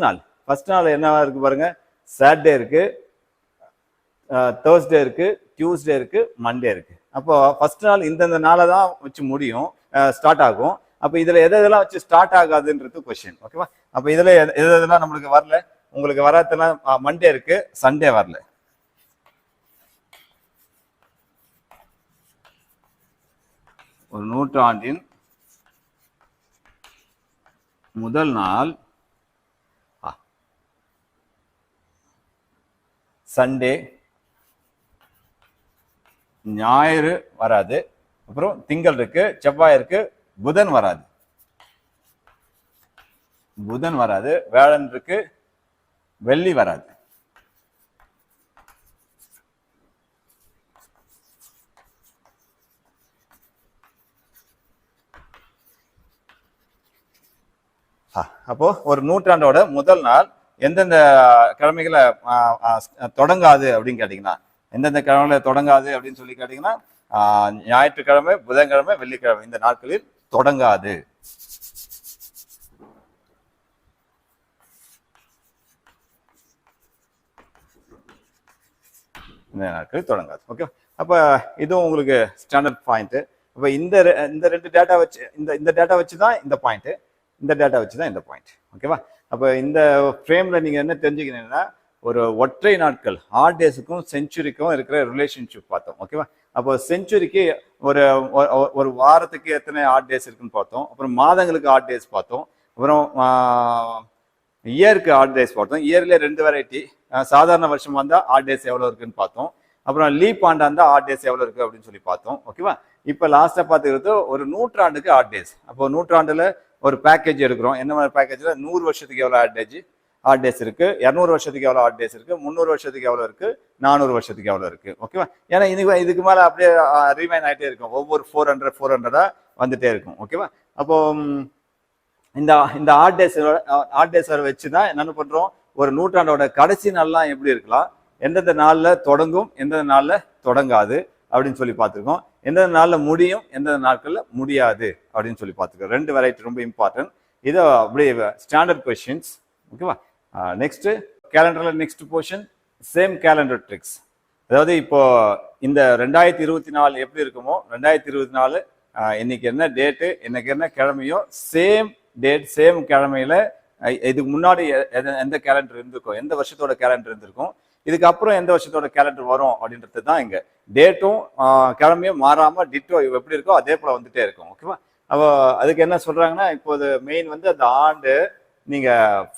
நாள் என்னவா இருக்கு பாருங்க. சாட்டர்டே இருக்கு, தேர்ஸ்டே இருக்கு, டியூஸ்டே இருக்கு, மண்டே இருக்கு. அப்போ ஃபர்ஸ்ட் நாள் இந்தந்த நாளை தான் வச்சு முடியும், ஸ்டார்ட் ஆகும். அப்போ இதுல எதெல்லாம் வச்சு ஸ்டார்ட் ஆகாதுன்றது கொஸ்டின். ஓகேவா? அப்போ இதுல எதெல்லாம் நம்மளுக்கு வரல, உங்களுக்கு வராதெல்லாம் மண்டே இருக்கு, சண்டே வரல. ஒரு நூற்றாண்டின் முதல் நாள் சண்டே, ஞாயிறு வராது, அப்புறம் திங்கள் இருக்கு, செவ்வாய் இருக்கு, புதன் வராது. வியாழன் இருக்கு, வெள்ளி வராது. அப்போ ஒரு நூற்றாண்டோட முதல் நாள் எந்தெந்த கிழமைகளை தொடங்காது அப்படின்னு கேட்டீங்கன்னா, எந்தெந்த கிழமைகளை தொடங்காது அப்படின்னு சொல்லி கேட்டீங்கன்னா, ஞாயிற்றுக்கிழமை, புதன்கிழமை, வெள்ளிக்கிழமை, இந்த நாட்களில் தொடங்காது. இந்த நாட்களில் தொடங்காது. ஓகே, அப்ப இதுவும் உங்களுக்கு ஸ்டாண்டர்ட் பாயிண்ட். அப்ப இந்த ரெண்டு டேட்டா வச்சு இந்த டேட்டா வச்சு தான் இந்த பாயிண்ட், இந்த டேட்டா வச்சு தான் இந்த பாயிண்ட். ஓகேவா? அப்போ இந்த ஃப்ரேம்ல நீங்க என்ன தெரிஞ்சுக்கணும்னா, ஒரு ஒற்றை நாட்கள் ஹார்ட் டேஸுக்கும் செஞ்சுரிக்கும் இருக்கிற ரிலேஷன்ஷிப் பார்த்தோம். ஓகேவா? அப்போ செஞ்சுரிக்கு ஒரு ஒரு வாரத்துக்கு எத்தனை ஹார்ட் டேஸ் இருக்குன்னு பார்த்தோம். அப்புறம் மாதங்களுக்கு ஹார்ட் டேஸ் பார்த்தோம். அப்புறம் இயருக்கு ஹார்ட் டேஸ் பார்த்தோம். இயர்ல 2 வெரைட்டி, சாதாரண வருஷம் வந்தா ஹார்ட் டேஸ் எவ்வளவு இருக்குன்னு பார்த்தோம். அப்புறம் லீப் ஆண்டா இருந்தா ஹார்ட் டேஸ் எவ்வளவு இருக்கு அப்படின்னு சொல்லி பார்த்தோம். ஓகேவா? இப்ப லாஸ்டா பார்த்துக்கிறது ஒரு நூற்றாண்டுக்கு ஹார்ட் டேஸ். அப்போ நூற்றாண்டுல ஒரு பேக்கேஜ் எடுக்கிறோம். என்ன மாதிரி பேக்கேஜ்ல 100 வருஷத்துக்கு எவ்வளவு ஹார்ட் டேஸ் இருக்கு, 200 வருஷத்துக்கு எவ்வளவு ஹார்ட் டேஸ் இருக்கு, 300 வருஷத்துக்கு எவ்வளவு இருக்கு, 400 வருஷத்துக்கு எவ்வளவு இருக்கு. ஓகேவா? ஏன்னா இதுக்கு மேல அப்படியே ரீவைன் ஆகிட்டே இருக்கும், ஒவ்வொரு 400 வந்துட்டே இருக்கும். ஓகேவா? அப்போ இந்த ஹார்ட் டேஸ் வச்சுதான் என்ன பண்றோம், ஒரு நூற்றாண்டோட கடைசி நாள்லாம் எப்படி இருக்கலாம், எந்தெந்த நாள்ல தொடங்கும், எந்தெந்த நாள்ல தொடங்காது அப்படின்னு சொல்லி பார்த்துருக்கோம். எந்தெந்த நாள்ல முடியும், எந்தெந்த நாட்கள்ல முடியாது அப்படின்னு சொல்லி பார்த்துருக்கோம். 2 வெரைட்டி ரொம்ப இம்பார்ட்டன்ட். இதை அப்படியே ஸ்டாண்டர்ட் கொஸ்டின்ஸ். ஓகேவா? நெக்ஸ்ட் கேலண்டர்ல next portion same calendar tricks. அதாவது இப்போ இந்த 2024 எப்படி இருக்குமோ, 2024 இன்னைக்கு என்ன டேட்டு, இன்னைக்கு என்ன கிழமையோ, சேம் டேட் சேம் கிழமையில இதுக்கு முன்னாடி எந்த கேலண்டர் இருந்திருக்கும், எந்த வருஷத்தோட கேலண்டர் இருந்திருக்கும், இதுக்கப்புறம் எந்த வருஷத்தோட கேலண்டர் வரும் அப்படின்றது தான் இங்க. டேட்டும் கிழமையும் மாறாம டிட்டோ எப்படி இருக்கோ அதே போல வந்துட்டே இருக்கும். ஓகேவா? அப்போ அதுக்கு என்ன சொல்றாங்கன்னா, இப்போது மெயின் வந்து அந்த ஆண்டு நீங்க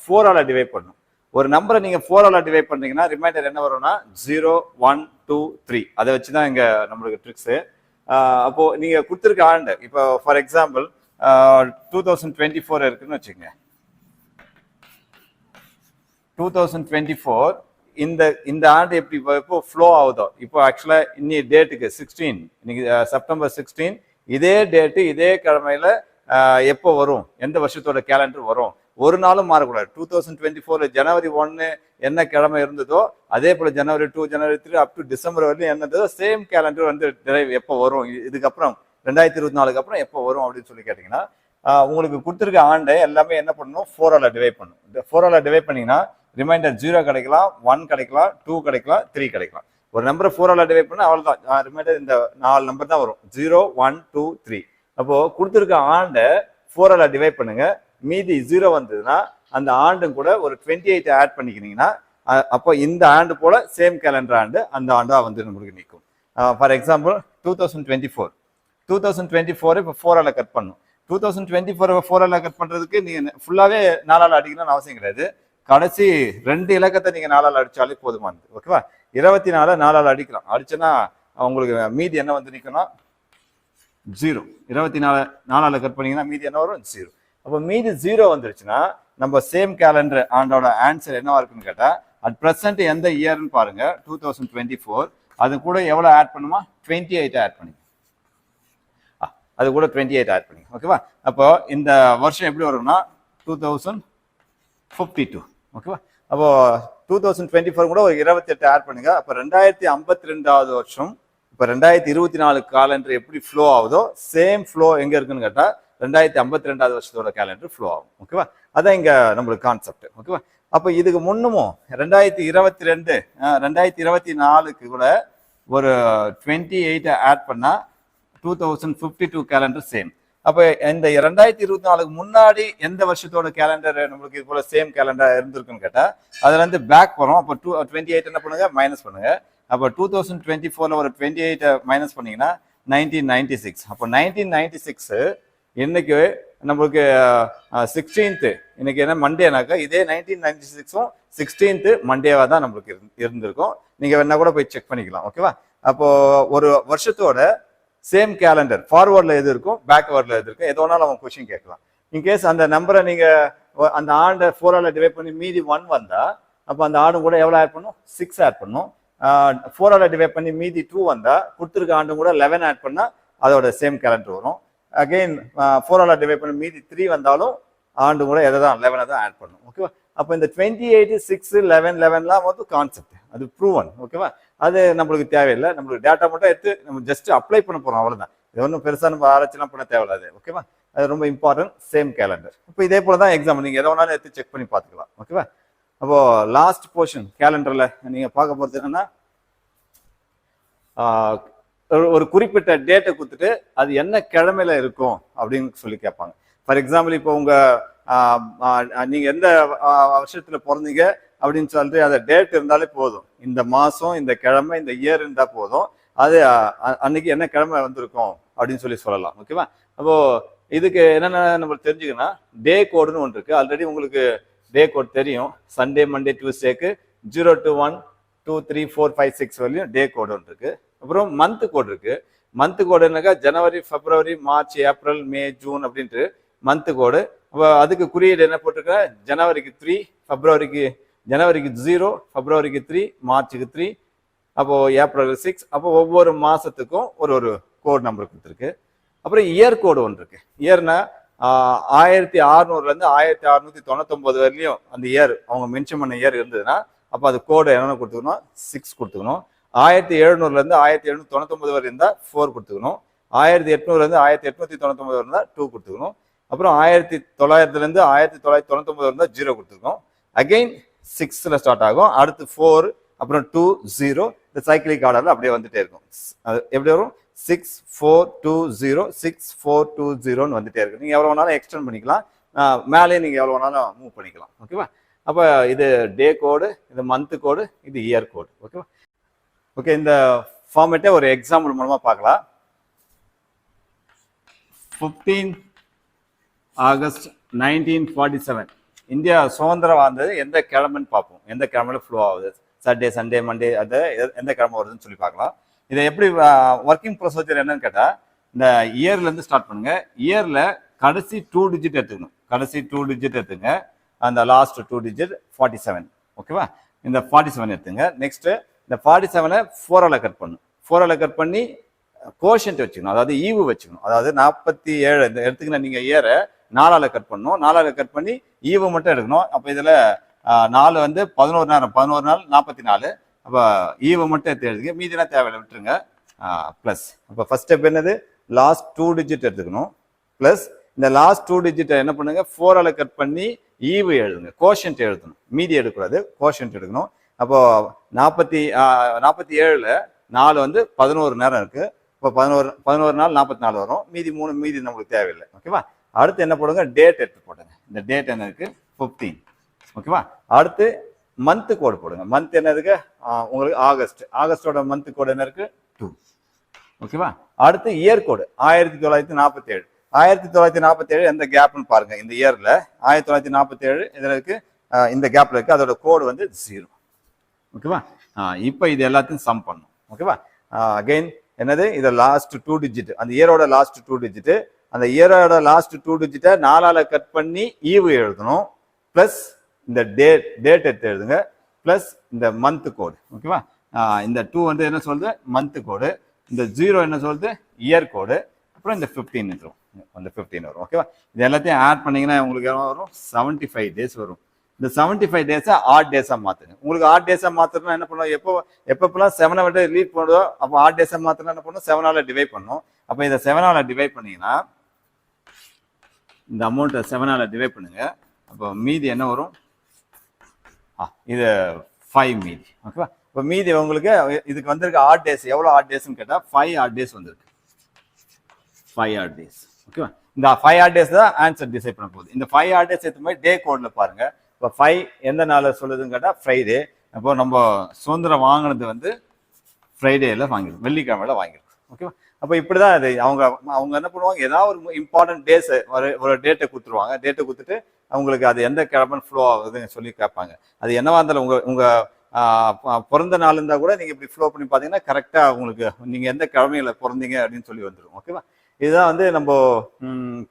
4ஆல டிவைட் பண்ணணும். ஒரு நம்பரை நீங்க 4ஆல டிவைட் பண்றீங்கன்னா ரிமைண்டர் என்ன வரும்னா 0, 1, 2, 3. அதை வச்சுதான் இங்க நம்மளுக்கு ட்ரிக்ஸ். அப்போ நீங்க கொடுத்துருக்க ஆண்டு, இப்போ ஃபார் எக்ஸாம்பிள் 2024 இருக்குன்னு வச்சுக்கோங்க. 2024 இந்த ஆண்டு எப்படி இப்போ ஃப்ளோ ஆகுதோ, இப்போ ஆக்சுவலா இன்னி டேட்டுக்கு 16, இன்னைக்கு செப்டம்பர் 16, இதே டேட்டு இதே கிழமையில எப்போ வரும், எந்த வருஷத்தோட கேலண்டர் வரும், ஒரு நாளும் மாறக்கூடாது. 2024 ஜனவரி 1 என்ன கிழமை இருந்ததோ அதே போல ஜனவரி 2, ஜனவரி 3 அப் டு டிசம்பர் வரையும் என்னதோ சேம் கேலண்டர் வந்து எப்போ வரும், இதுக்கப்புறம் 2024 அப்புறம் எப்போ வரும் அப்படின்னு சொல்லி கேட்டீங்கன்னா, உங்களுக்கு கொடுத்துருக்க ஆண்டை எல்லாமே என்ன பண்ணணும், 4ஆல டிவைட் பண்ணணும். 4ஆல டிவைட் பண்ணீங்கன்னா ரிமைண்டர் 0 கிடைக்கலாம், 1 கிடைக்கலாம், 2 கிடைக்கலாம், 3 கிடைக்கலாம். ஒரு நம்பரை 4ஆல் டிவைட் பண்ணால் அவ்வளோதான், ரிமைண்டர் இந்த 4 நம்பர் தான் வரும், 0, 1, 2, 3. அப்போ கொடுத்துருக்க ஆண்டை 4ஆல் டிவைட் பண்ணுங்க, மீதி 0 வந்ததுன்னா அந்த ஆண்டும் கூட ஒரு 28 ஆட் பண்ணிக்கிறீங்கன்னா அப்போ இந்த ஆண்டு போல சேம் கேலண்டர் ஆண்டு அந்த ஆண்டா வந்து நம்மளுக்கு நிற்கும். ஃபார் எக்ஸாம்பிள் 2024 இப்போ 4ஆல் கட் பண்ணும். 2024 4ஆல் கட் பண்றதுக்கு நீங்க ஃபுல்லாவே 4ஆல் அடிக்கணும்னு அவசியம் கிடையாது. கடைசி 2 இலக்கத்தை நீங்க 4ஆல் அடிச்சாலே போதுமானது. ஓகேவா? 24 4ஆல் அடிக்கலாம். அடிச்சோன்னா உங்களுக்கு மீதி என்ன வந்து நிற்கணும்? 0. 24 4ஆல் கட் பண்ணீங்கன்னா மீதி என்ன வரும்? 0. அப்போ மீதி 0 வந்துருச்சுன்னா நம்ம சேம் கேலண்டர் ஆண்டோட ஆன்சர் என்னவா இருக்குன்னு கேட்டா, அட் ப்ரெசென்ட் எந்த இயர்னு பாருங்க, 2024. அது கூட எவ்வளோ ஆட் பண்ணுமா? 28 ஆட் பண்ணி, அது கூட 28 ஆட் பண்ணி. ஓகேவா? அப்போ இந்த வருஷம் எப்படி வரும்னா 2052. ஓகேவா? அப்போ 2024 கூட ஒரு 28 ஆட் பண்ணுங்க. அப்போ 2052வது வருஷம், இப்போ 2024 காலண்டர் எப்படி ஃப்ளோ ஆகுதோ சேம் ஃப்ளோ எங்க இருக்குன்னு கேட்டா 2052வது வருஷத்தோட கேலண்டர் ஃப்ளோ ஆகும். ஓகேவா? அதான் இங்க நம்மளுக்கு கான்செப்ட். ஓகேவா? அப்போ இதுக்கு முன்னுமும் 2022 2024க்கு கூட ஒரு 28 ஆட் பண்ணா 2052 கேலண்டர் சேம். அப்போ இந்த 2024க்கு முன்னாடி எந்த வருஷத்தோட கேலண்டர் நம்மளுக்கு இது போல சேம் கேலண்டர் இருந்திருக்குன்னு கேட்டா அதுல இருந்து பேக் வரும். அப்போ 28 என்ன பண்ணுங்க? மைனஸ் பண்ணுங்க. அப்போ 2024ல ஒரு 28 மைனஸ் பண்ணீங்கன்னா 1996. அப்போ 1996 இன்னைக்கு நம்மளுக்கு 16th, இன்னைக்கு என்ன மண்டேனாக்கா இதே 1996ம் 16th மண்டேவா தான் நம்மளுக்கு இருந்திருக்கும். நீங்க வேணா கூட போய் செக் பண்ணிக்கலாம். ஓகேவா? அப்போ ஒரு வருஷத்தோட சேம் கேலண்டர் ஃபார்வர்ட்ல எது இருக்கும், பேக்வர்ட்ல எது இருக்கும், எது வேணாலும் அவங்க கொஸ்டின் கேட்கலாம். இன்கேஸ் அந்த நம்பரை நீங்க அந்த ஆண்டை 4ஆல் டிவைட் பண்ணி மீதி 1 வந்தா அப்போ அந்த ஆண்டும் கூட எவ்வளோ ஆட் பண்ணும்? 6 ஆட் பண்ணும். 4ஆல் டிவைட் பண்ணி மீதி 2 வந்தா கொடுத்துருக்க ஆண்டும் கூட 11 ஆட் பண்ணா அதோட சேம் கேலண்டர் வரும். அகெயின் 4ஆல் டிவைட் பண்ணி மீதி 3 வந்தாலும் ஆண்டு கூட எதை தான் 11 தான் ஆட் பண்ணும். ஓகேவா? அப்போ இந்த 28, 6, 11, 11லாம் வந்து கான்செப்ட், அது ப்ரூவன். ஓகேவா? அது நம்மளுக்கு தேவையில்லை, நம்மளுக்கு டேட்டா மட்டும் எடுத்து நம்ம ஜஸ்ட் அப்ளை பண்ண போறோம், அவ்வளவுதான். இது ஒன்றும் பெருசா நம்ம ஆராய்ச்சிலாம் பண்ண தேவையில்லாது. ஓகேவா? அது ரொம்ப இம்பார்ட்டன்ட், சேம் கேலண்டர். இப்போ இதே போல தான் எக்ஸாம், நீங்க எதை வேணாலும் எடுத்து செக் பண்ணி பார்த்துக்கலாம். ஓகேவா? அப்போ லாஸ்ட் போர்ஷன் கேலண்டர்ல நீங்க பார்க்க போறது என்னன்னா, ஒரு குறிப்பிட்ட டேட்டை கொடுத்துட்டு அது என்ன கிழமையில இருக்கும் அப்படின்னு சொல்லி கேட்பாங்க. ஃபார் எக்ஸாம்பிள் இப்போ உங்க நீங்க எந்த வருஷத்துல பிறந்தீங்க அப்படின்னு சொல்லிட்டு அந்த டேட் இருந்தாலே போதும், இந்த மாசம், இந்த கிழமை, இந்த இயர் இருந்தா போதும், அது அன்னைக்கு என்ன கிழமை வந்திருக்கும் அப்படின்னு சொல்லலாம். ஓகேவா? அப்போ இதுக்கு என்னென்ன நம்மளுக்கு தெரிஞ்சுக்கன்னா, டே கோடுன்னு ஒன்று இருக்கு. ஆல்ரெடி உங்களுக்கு டே கோட் தெரியும். சண்டே, மண்டே, டியூஸ்டேக்கு 0 to 1, 2, 3, 4, 5, 6 வரையும் டே கோடு ஒன்று இருக்கு. அப்புறம் மந்த் கோடு இருக்கு. மந்த் கோடுனாக்கா ஜனவரி, பிப்ரவரி, மார்ச், ஏப்ரல், மே, ஜூன் அப்படின்ட்டு மந்த் கோடு. அதுக்கு குறியீடு என்ன போட்டிருக்க? ஜனவரிக்கு 3, ஜனவரிக்கு 0, பிப்ரவரிக்கு 3, மார்ச்சுக்கு 3, அப்போ ஏப்ரலுக்கு 6. அப்போ ஒவ்வொரு மாசத்துக்கும் ஒரு கோட் நம்பர் கொடுத்துருக்கு. அப்புறம் இயர் கோடு ஒன்று இருக்கு. இயர்னா 1600லேருந்து 1699 வரையிலையும் அந்த இயர் அவங்க மென்ஷன் பண்ண இயர் இருந்ததுன்னா அப்போ அது கோடு என்னென்ன கொடுத்துக்கணும்? 6 கொடுத்துக்கணும். 1700லேருந்து 1799 வரை இருந்தால் 4 கொடுத்துக்கணும். 1800லேருந்து 1899 வரை இருந்தால் 2 கொடுத்துக்கணும். அப்புறம் 1900லேருந்து 1999 இருந்தால் 0 கொடுத்துக்கணும். அகெயின் 6ல ஸ்டார்ட் ஆகும், அடுத்து 4, அப்புறம் 2, 0. இந்த சைக்கிளிக் ஆர்டர்ல அப்படியே வந்துட்டே இருக்கும். அது எப்படி வரும்? 6, 4, 2, 0, 6, 4, 2, 0ன்னு வந்துட்டே இருக்கு. நீங்க எவ்வளவு வேணாலும் எக்ஸ்டெண்ட் பண்ணிக்கலாம், மேலே நீங்க எவ்வளவு வேணாலும் மூவ் பண்ணிக்கலாம். ஓகேவா? அப்ப இது டே கோடு, இது மந்த் கோடு, இது இயர் கோடு. ஓகேவா? ஓகே, இந்த ஃபார்மேட்டை ஒரு எக்ஸாம்பிள் மூலமா பார்க்கலாம். 15 ஆகஸ்ட் 1947 இந்தியா சுதந்திரம் வந்தது எந்த கிழமைன்னு பார்ப்போம். எந்த கிழமையில ஃப்ளோ ஆகுது, சாட்டர்டே, சண்டே, மண்டே, அது எந்த கிழமை வருதுன்னு சொல்லி பார்க்கலாம். இதை எப்படி ஒர்க்கிங் ப்ரொசீஜர் என்னன்னு கேட்டா, இந்த இயர்ல இருந்து ஸ்டார்ட் பண்ணுங்க. இயர்ல கடைசி 2 டிஜிட் எடுத்துக்கணும். கடைசி 2 டிஜிட் எடுத்துங்க. அந்த லாஸ்ட் 2 டிஜிட் 47. ஓகேவா? இந்த 47 எடுத்துங்க. நெக்ஸ்ட் இந்த 47 4ஆல கட் பண்ணணும். 4ஆல கட் பண்ணி கோஷன்ட் வச்சுக்கணும், அதாவது ஈவு வச்சுக்கணும். அதாவது 47 இந்த எடுத்துக்கின நீங்க இயரை 4ஆல கட் பண்ணணும். 4ஆல கட் பண்ணி ஈவு மட்டும் எடுக்கணும். அப்போ இதுல 4 வந்து 11 நேரம், 11 நாள் 44. அப்போ ஈவு மட்டும் எடுத்து எழுதுங்க, மீதினா தேவையில்லை விட்டுருங்க. பிளஸ் அப்போ ஃபர்ஸ்ட் ஸ்டெப் என்னது? லாஸ்ட் 2 டிஜிட் எடுத்துக்கணும். பிளஸ் இந்த லாஸ்ட் 2 டிஜிட்டை என்ன பண்ணுங்க 4ஆல கட் பண்ணி ஈவு எழுதுங்க, கோஷன்ட் எழுதணும், மீதி எடுக்கக்கூடாது, கோஷன்ட் எடுக்கணும். அப்போ 47ல 4 வந்து 11 நேரம் இருக்கு. இப்போ 11 நாள் 44 வரும். மீதி நம்மளுக்கு தேவையில்லை. ஓகேவா? அடுத்து என்ன போடுங்க, டேட் எடுத்து போடுங்க. இந்த டேட் என்ன இருக்கு 15. ஓகேவா? அடுத்து மந்த் கோடு போடுங்க. மந்த் என்ன இருக்கு உங்களுக்கு ஆகஸ்டோட மந்த் கோடு என்ன இருக்கு 2. ஓகேவா? அடுத்து இயர் கோடு 1947. 1947 எந்த கேப்னு பாருங்க. இந்த இயர்ல 1947 இதுல இருக்கு, இந்த கேப்ல இருக்கு, அதோட கோடு வந்து 0. ஓகேவா? இப்போ இது எல்லாத்தையும் சம் பண்ணும். ஓகேவா? அகைன் என்னது, இது லாஸ்ட் 2 டிஜிட், அந்த இயரோட லாஸ்ட் 2 டிஜிட், அந்த இயரோட லாஸ்ட் 2 டிஜிட்டை 4ஆல கட் பண்ணி ஈவு எழுதணும், பிளஸ் இந்த டேட் எடுத்து எழுதுங்க, பிளஸ் இந்த மந்த் கோடு. ஓகேவா? இந்த 2 வந்து என்ன சொல்லுது மந்த் கோடு, இந்த 0 என்ன சொல்லுது இயர் கோடு, அப்புறம் இந்த 15 வரும், அந்த 15 வரும். ஓகேவா? இது எல்லாத்தையும் ஆட் பண்ணீங்கன்னா உங்களுக்கு எவ்வளோ வரும் 75 டேஸ் வரும். இந்த 75 டேஸை ஆட் டேஸா மாத்துங்க. உங்களுக்கு ஆட் டேஸா மாத்தணும்னா என்ன பண்ணுவோம், எப்பப்பெல்லாம் 7 விட்டு லீட் பண்ணுவோம், அப்போ ஆட் டேஸா மாத்தணும்னா என்ன பண்ணும் 7ஆல டிவைட் பண்ணும். அப்போ இதை 7ஆல டிவைட் பண்ணீங்கன்னா இந்த அமௌண்ட்டை 7ஆல டிவைட் பண்ணுங்க. அப்போ மீதி என்ன வரும், இது 5 மீதி. ஓகேவா? இப்போ மீதி உங்களுக்கு இதுக்கு வந்திருக்க ஆட் டேஸ் எவ்வளோ ஆட் டேஸ்ன்னு கேட்டால் 5 ஆட் டேஸ் வந்திருக்கு. 5 ஆட் டேஸ். ஓகேவா? இந்த 5 ஆட் டேஸ் தான் ஆன்சர் டிசைட் பண்ண போகுது. இந்த 5 ஆட் டேஸ் எடுத்து போய் டே கோட்ல பாருங்க. இப்போ 5 எந்த நாளில் சொல்லுதுன்னு கேட்டால் ஃப்ரைடே. அப்போ நம்ம சுதந்திரம் வாங்கினது வந்து ஃப்ரைடேல வாங்கிடும், வெள்ளிக்கிழமையில வாங்கிடும். ஓகேவா? அப்போ இப்படிதான் அது அவங்க என்ன பண்ணுவாங்க, ஏதாவது ஒரு இம்பார்ட்டன்ட் டேஸ் ஒரு டேட்டை கொடுத்துருவாங்க. டேட்டை கொடுத்துட்டு அவங்களுக்கு அது எந்த கிழமை ஃப்ளோ ஆகுதுன்னு சொல்லி கேட்பாங்க. அது என்னவா இருந்தாலும் உங்க பிறந்த நாள் இருந்தா கூட நீங்க இப்படி ஃப்ளோ பண்ணி பார்த்தீங்கன்னா கரெக்டா உங்களுக்கு நீங்க எந்த கிழமையில பிறந்தீங்க அப்படின்னு சொல்லி வந்துடும். ஓகேவா? இதுதான் வந்து நம்ம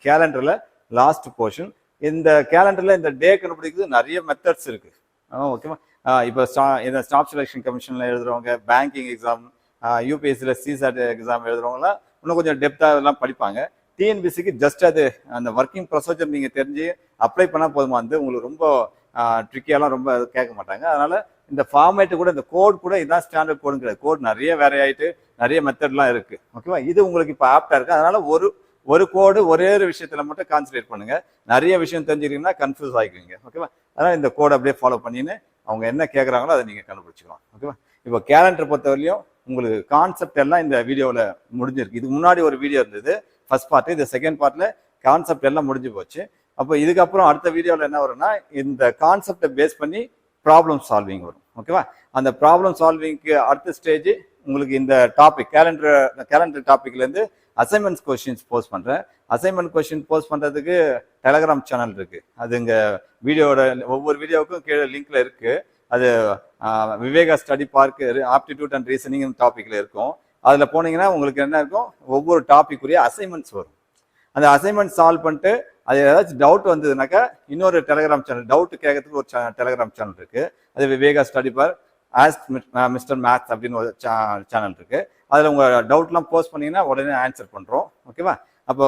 கேலண்டர்ல லாஸ்ட் போர்ஷன். இந்த கேலண்டர்ல இந்த டே கண்டுபிடிக்கிறது நிறைய மெத்தட்ஸ் இருக்கு. ஓகேவா? இப்போ இந்த ஸ்டாஃப் செலெக்ஷன் கமிஷன்ல எழுதுறவங்க, பேங்கிங் எக்ஸாம், யூபிஎஸ்சியில் சிசாட் எக்ஸாம் எழுதுறவங்களாம் இன்னும் கொஞ்சம் டெப்த்தாக எல்லாம் படிப்பாங்க. டிஎன்பிசிக்கு ஜஸ்ட் அது அந்த ஒர்க்கிங் ப்ரொசீஜர் நீங்கள் தெரிஞ்சு அப்ளை பண்ணால் போதுமா, வந்து உங்களுக்கு ரொம்ப ட்ரிக்கியாலாம் ரொம்ப கேட்க மாட்டாங்க. அதனால இந்த ஃபார்மேட்டு கூட, இந்த கோட் கூட இதுதான் ஸ்டாண்டர்ட் கோடுன்னு கிடையாது. கோட் நிறைய வேற ஆகிட்டு நிறைய மெத்தட்லாம் இருக்கு. ஓகேவா? இது உங்களுக்கு இப்போ ஆப்டா இருக்கு. அதனால ஒரு கோடு ஒரே ஒரு விஷயத்துல மட்டும் கான்சன்ட்ரேட் பண்ணுங்க. நிறைய விஷயம் தெரிஞ்சுக்கிட்டீங்கன்னா கன்ஃபியூஸ் ஆகிக்குவீங்க. ஓகேவா? அதனால இந்த கோடை அப்படியே ஃபாலோ பண்ணின்னு அவங்க என்ன கேட்குறாங்களோ அதை நீங்கள் கண்டுபிடிச்சிக்கலாம். ஓகேவா? இப்போ கேலண்டர் பொறுத்தவரையிலும் உங்களுக்கு கான்செப்ட் எல்லாம் இந்த வீடியோவில் முடிஞ்சிருக்கு. இதுக்கு முன்னாடி ஒரு வீடியோ இருந்தது ஃபர்ஸ்ட் பார்ட், இது செகண்ட் பார்ட்ல கான்செப்ட் எல்லாம் முடிஞ்சு போச்சு. அப்போ இதுக்கப்புறம் அடுத்த வீடியோவில் என்ன வரும்னா இந்த கான்செப்டை பேஸ் பண்ணி ப்ராப்ளம் சால்விங் வரும். ஓகேவா? அந்த ப்ராப்ளம் சால்விங்க்கு அடுத்த ஸ்டேஜ் உங்களுக்கு இந்த டாபிக் கேலண்டர் டாபிக்லேருந்து அசைன்மெண்ட்ஸ் கொஸ்டின்ஸ் போஸ்ட் பண்ணுறேன். அசைன்மெண்ட் கொஸ்டின் போஸ்ட் பண்ணுறதுக்கு டெலகிராம் சேனல் இருக்கு. அது இங்கே வீடியோட ஒவ்வொரு வீடியோவுக்கும் கீழே லிங்க்ல இருக்கு. அது Viveka study park aptitude and reasoning டாபிக்ல இருக்கும். அதுல போனீங்கன்னா உங்களுக்கு என்ன இருக்கும், ஒவ்வொரு டாபிக்குரிய அசைன்மெண்ட்ஸ் வரும். அந்த அசைன்மெண்ட் சால்வ் பண்ணிட்டு அது ஏதாச்சும் டவுட் வந்ததுனாக்கா இன்னொரு டெலகிராம் சேனல், டவுட் கேட்கறதுக்கு ஒரு டெலகிராம் சேனல் இருக்கு. அது Viveka study park ask mister maths அப்படின்னு ஒரு சேனல் இருக்கு. அதில் உங்கள் டவுட்லாம் போஸ்ட் பண்ணீங்கன்னா உடனே ஆன்சர் பண்ணுறோம். ஓகேவா? அப்போ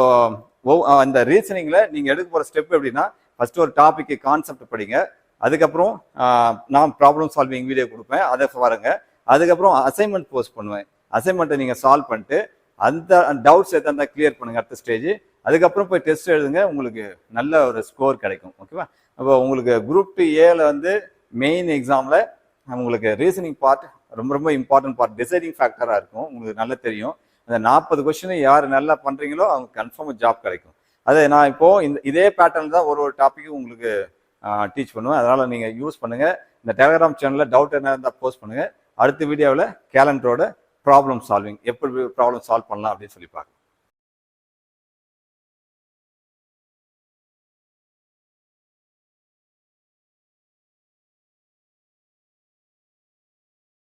அந்த ரீசனிங்கில் நீங்கள் எடுக்க போகிற ஸ்டெப் எப்படின்னா, ஃபர்ஸ்ட் ஒரு டாபிக்கு கான்செப்ட் படிங்க, அதுக்கப்புறம் நான் ப்ராப்ளம் சால்விங் வீடியோ கொடுப்பேன், அதை பாருங்க, அதுக்கப்புறம் அசைன்மெண்ட் போஸ்ட் பண்ணுவேன். அசைன்மெண்ட்டை நீங்கள் சால்வ் பண்ணிட்டு அந்த டவுட்ஸ் எதாவது கிளியர் பண்ணுங்க அடுத்த ஸ்டேஜ். அதுக்கப்புறம் போய் டெஸ்ட் எழுதுங்க, உங்களுக்கு நல்ல ஒரு ஸ்கோர் கிடைக்கும். ஓகேவா? அப்போ உங்களுக்கு குரூப் 2A வந்து மெயின் எக்ஸாமில் உங்களுக்கு ரீசனிங் பார்ட் ரொம்ப இம்பார்ட்டன்ட் பார்ட், டிசைடிங் ஃபேக்டராக இருக்கும். உங்களுக்கு நல்லா தெரியும். அந்த 40 கொஸ்டின் யார் நல்லா பண்ணுறீங்களோ அவங்க கன்ஃபார்மாக ஜாப் கிடைக்கும். அதை நான் இப்போது இதே பேட்டர்ன் தான் ஒரு டாப்பிக்கும் உங்களுக்கு டீச் பண்ணுவேன். அதனால் நீங்கள் யூஸ் பண்ணுங்கள். இந்த டெலகிராம் சேனலில் டவுட் என்ன இருந்தால் போஸ்ட் பண்ணுங்கள். அடுத்த வீடியோவில் கேலண்டரோட ப்ராப்ளம் சால்விங், எப்படி ப்ராப்ளம் சால்வ் பண்ணலாம் அப்படின்னு சொல்லி பார்க்கலாம்.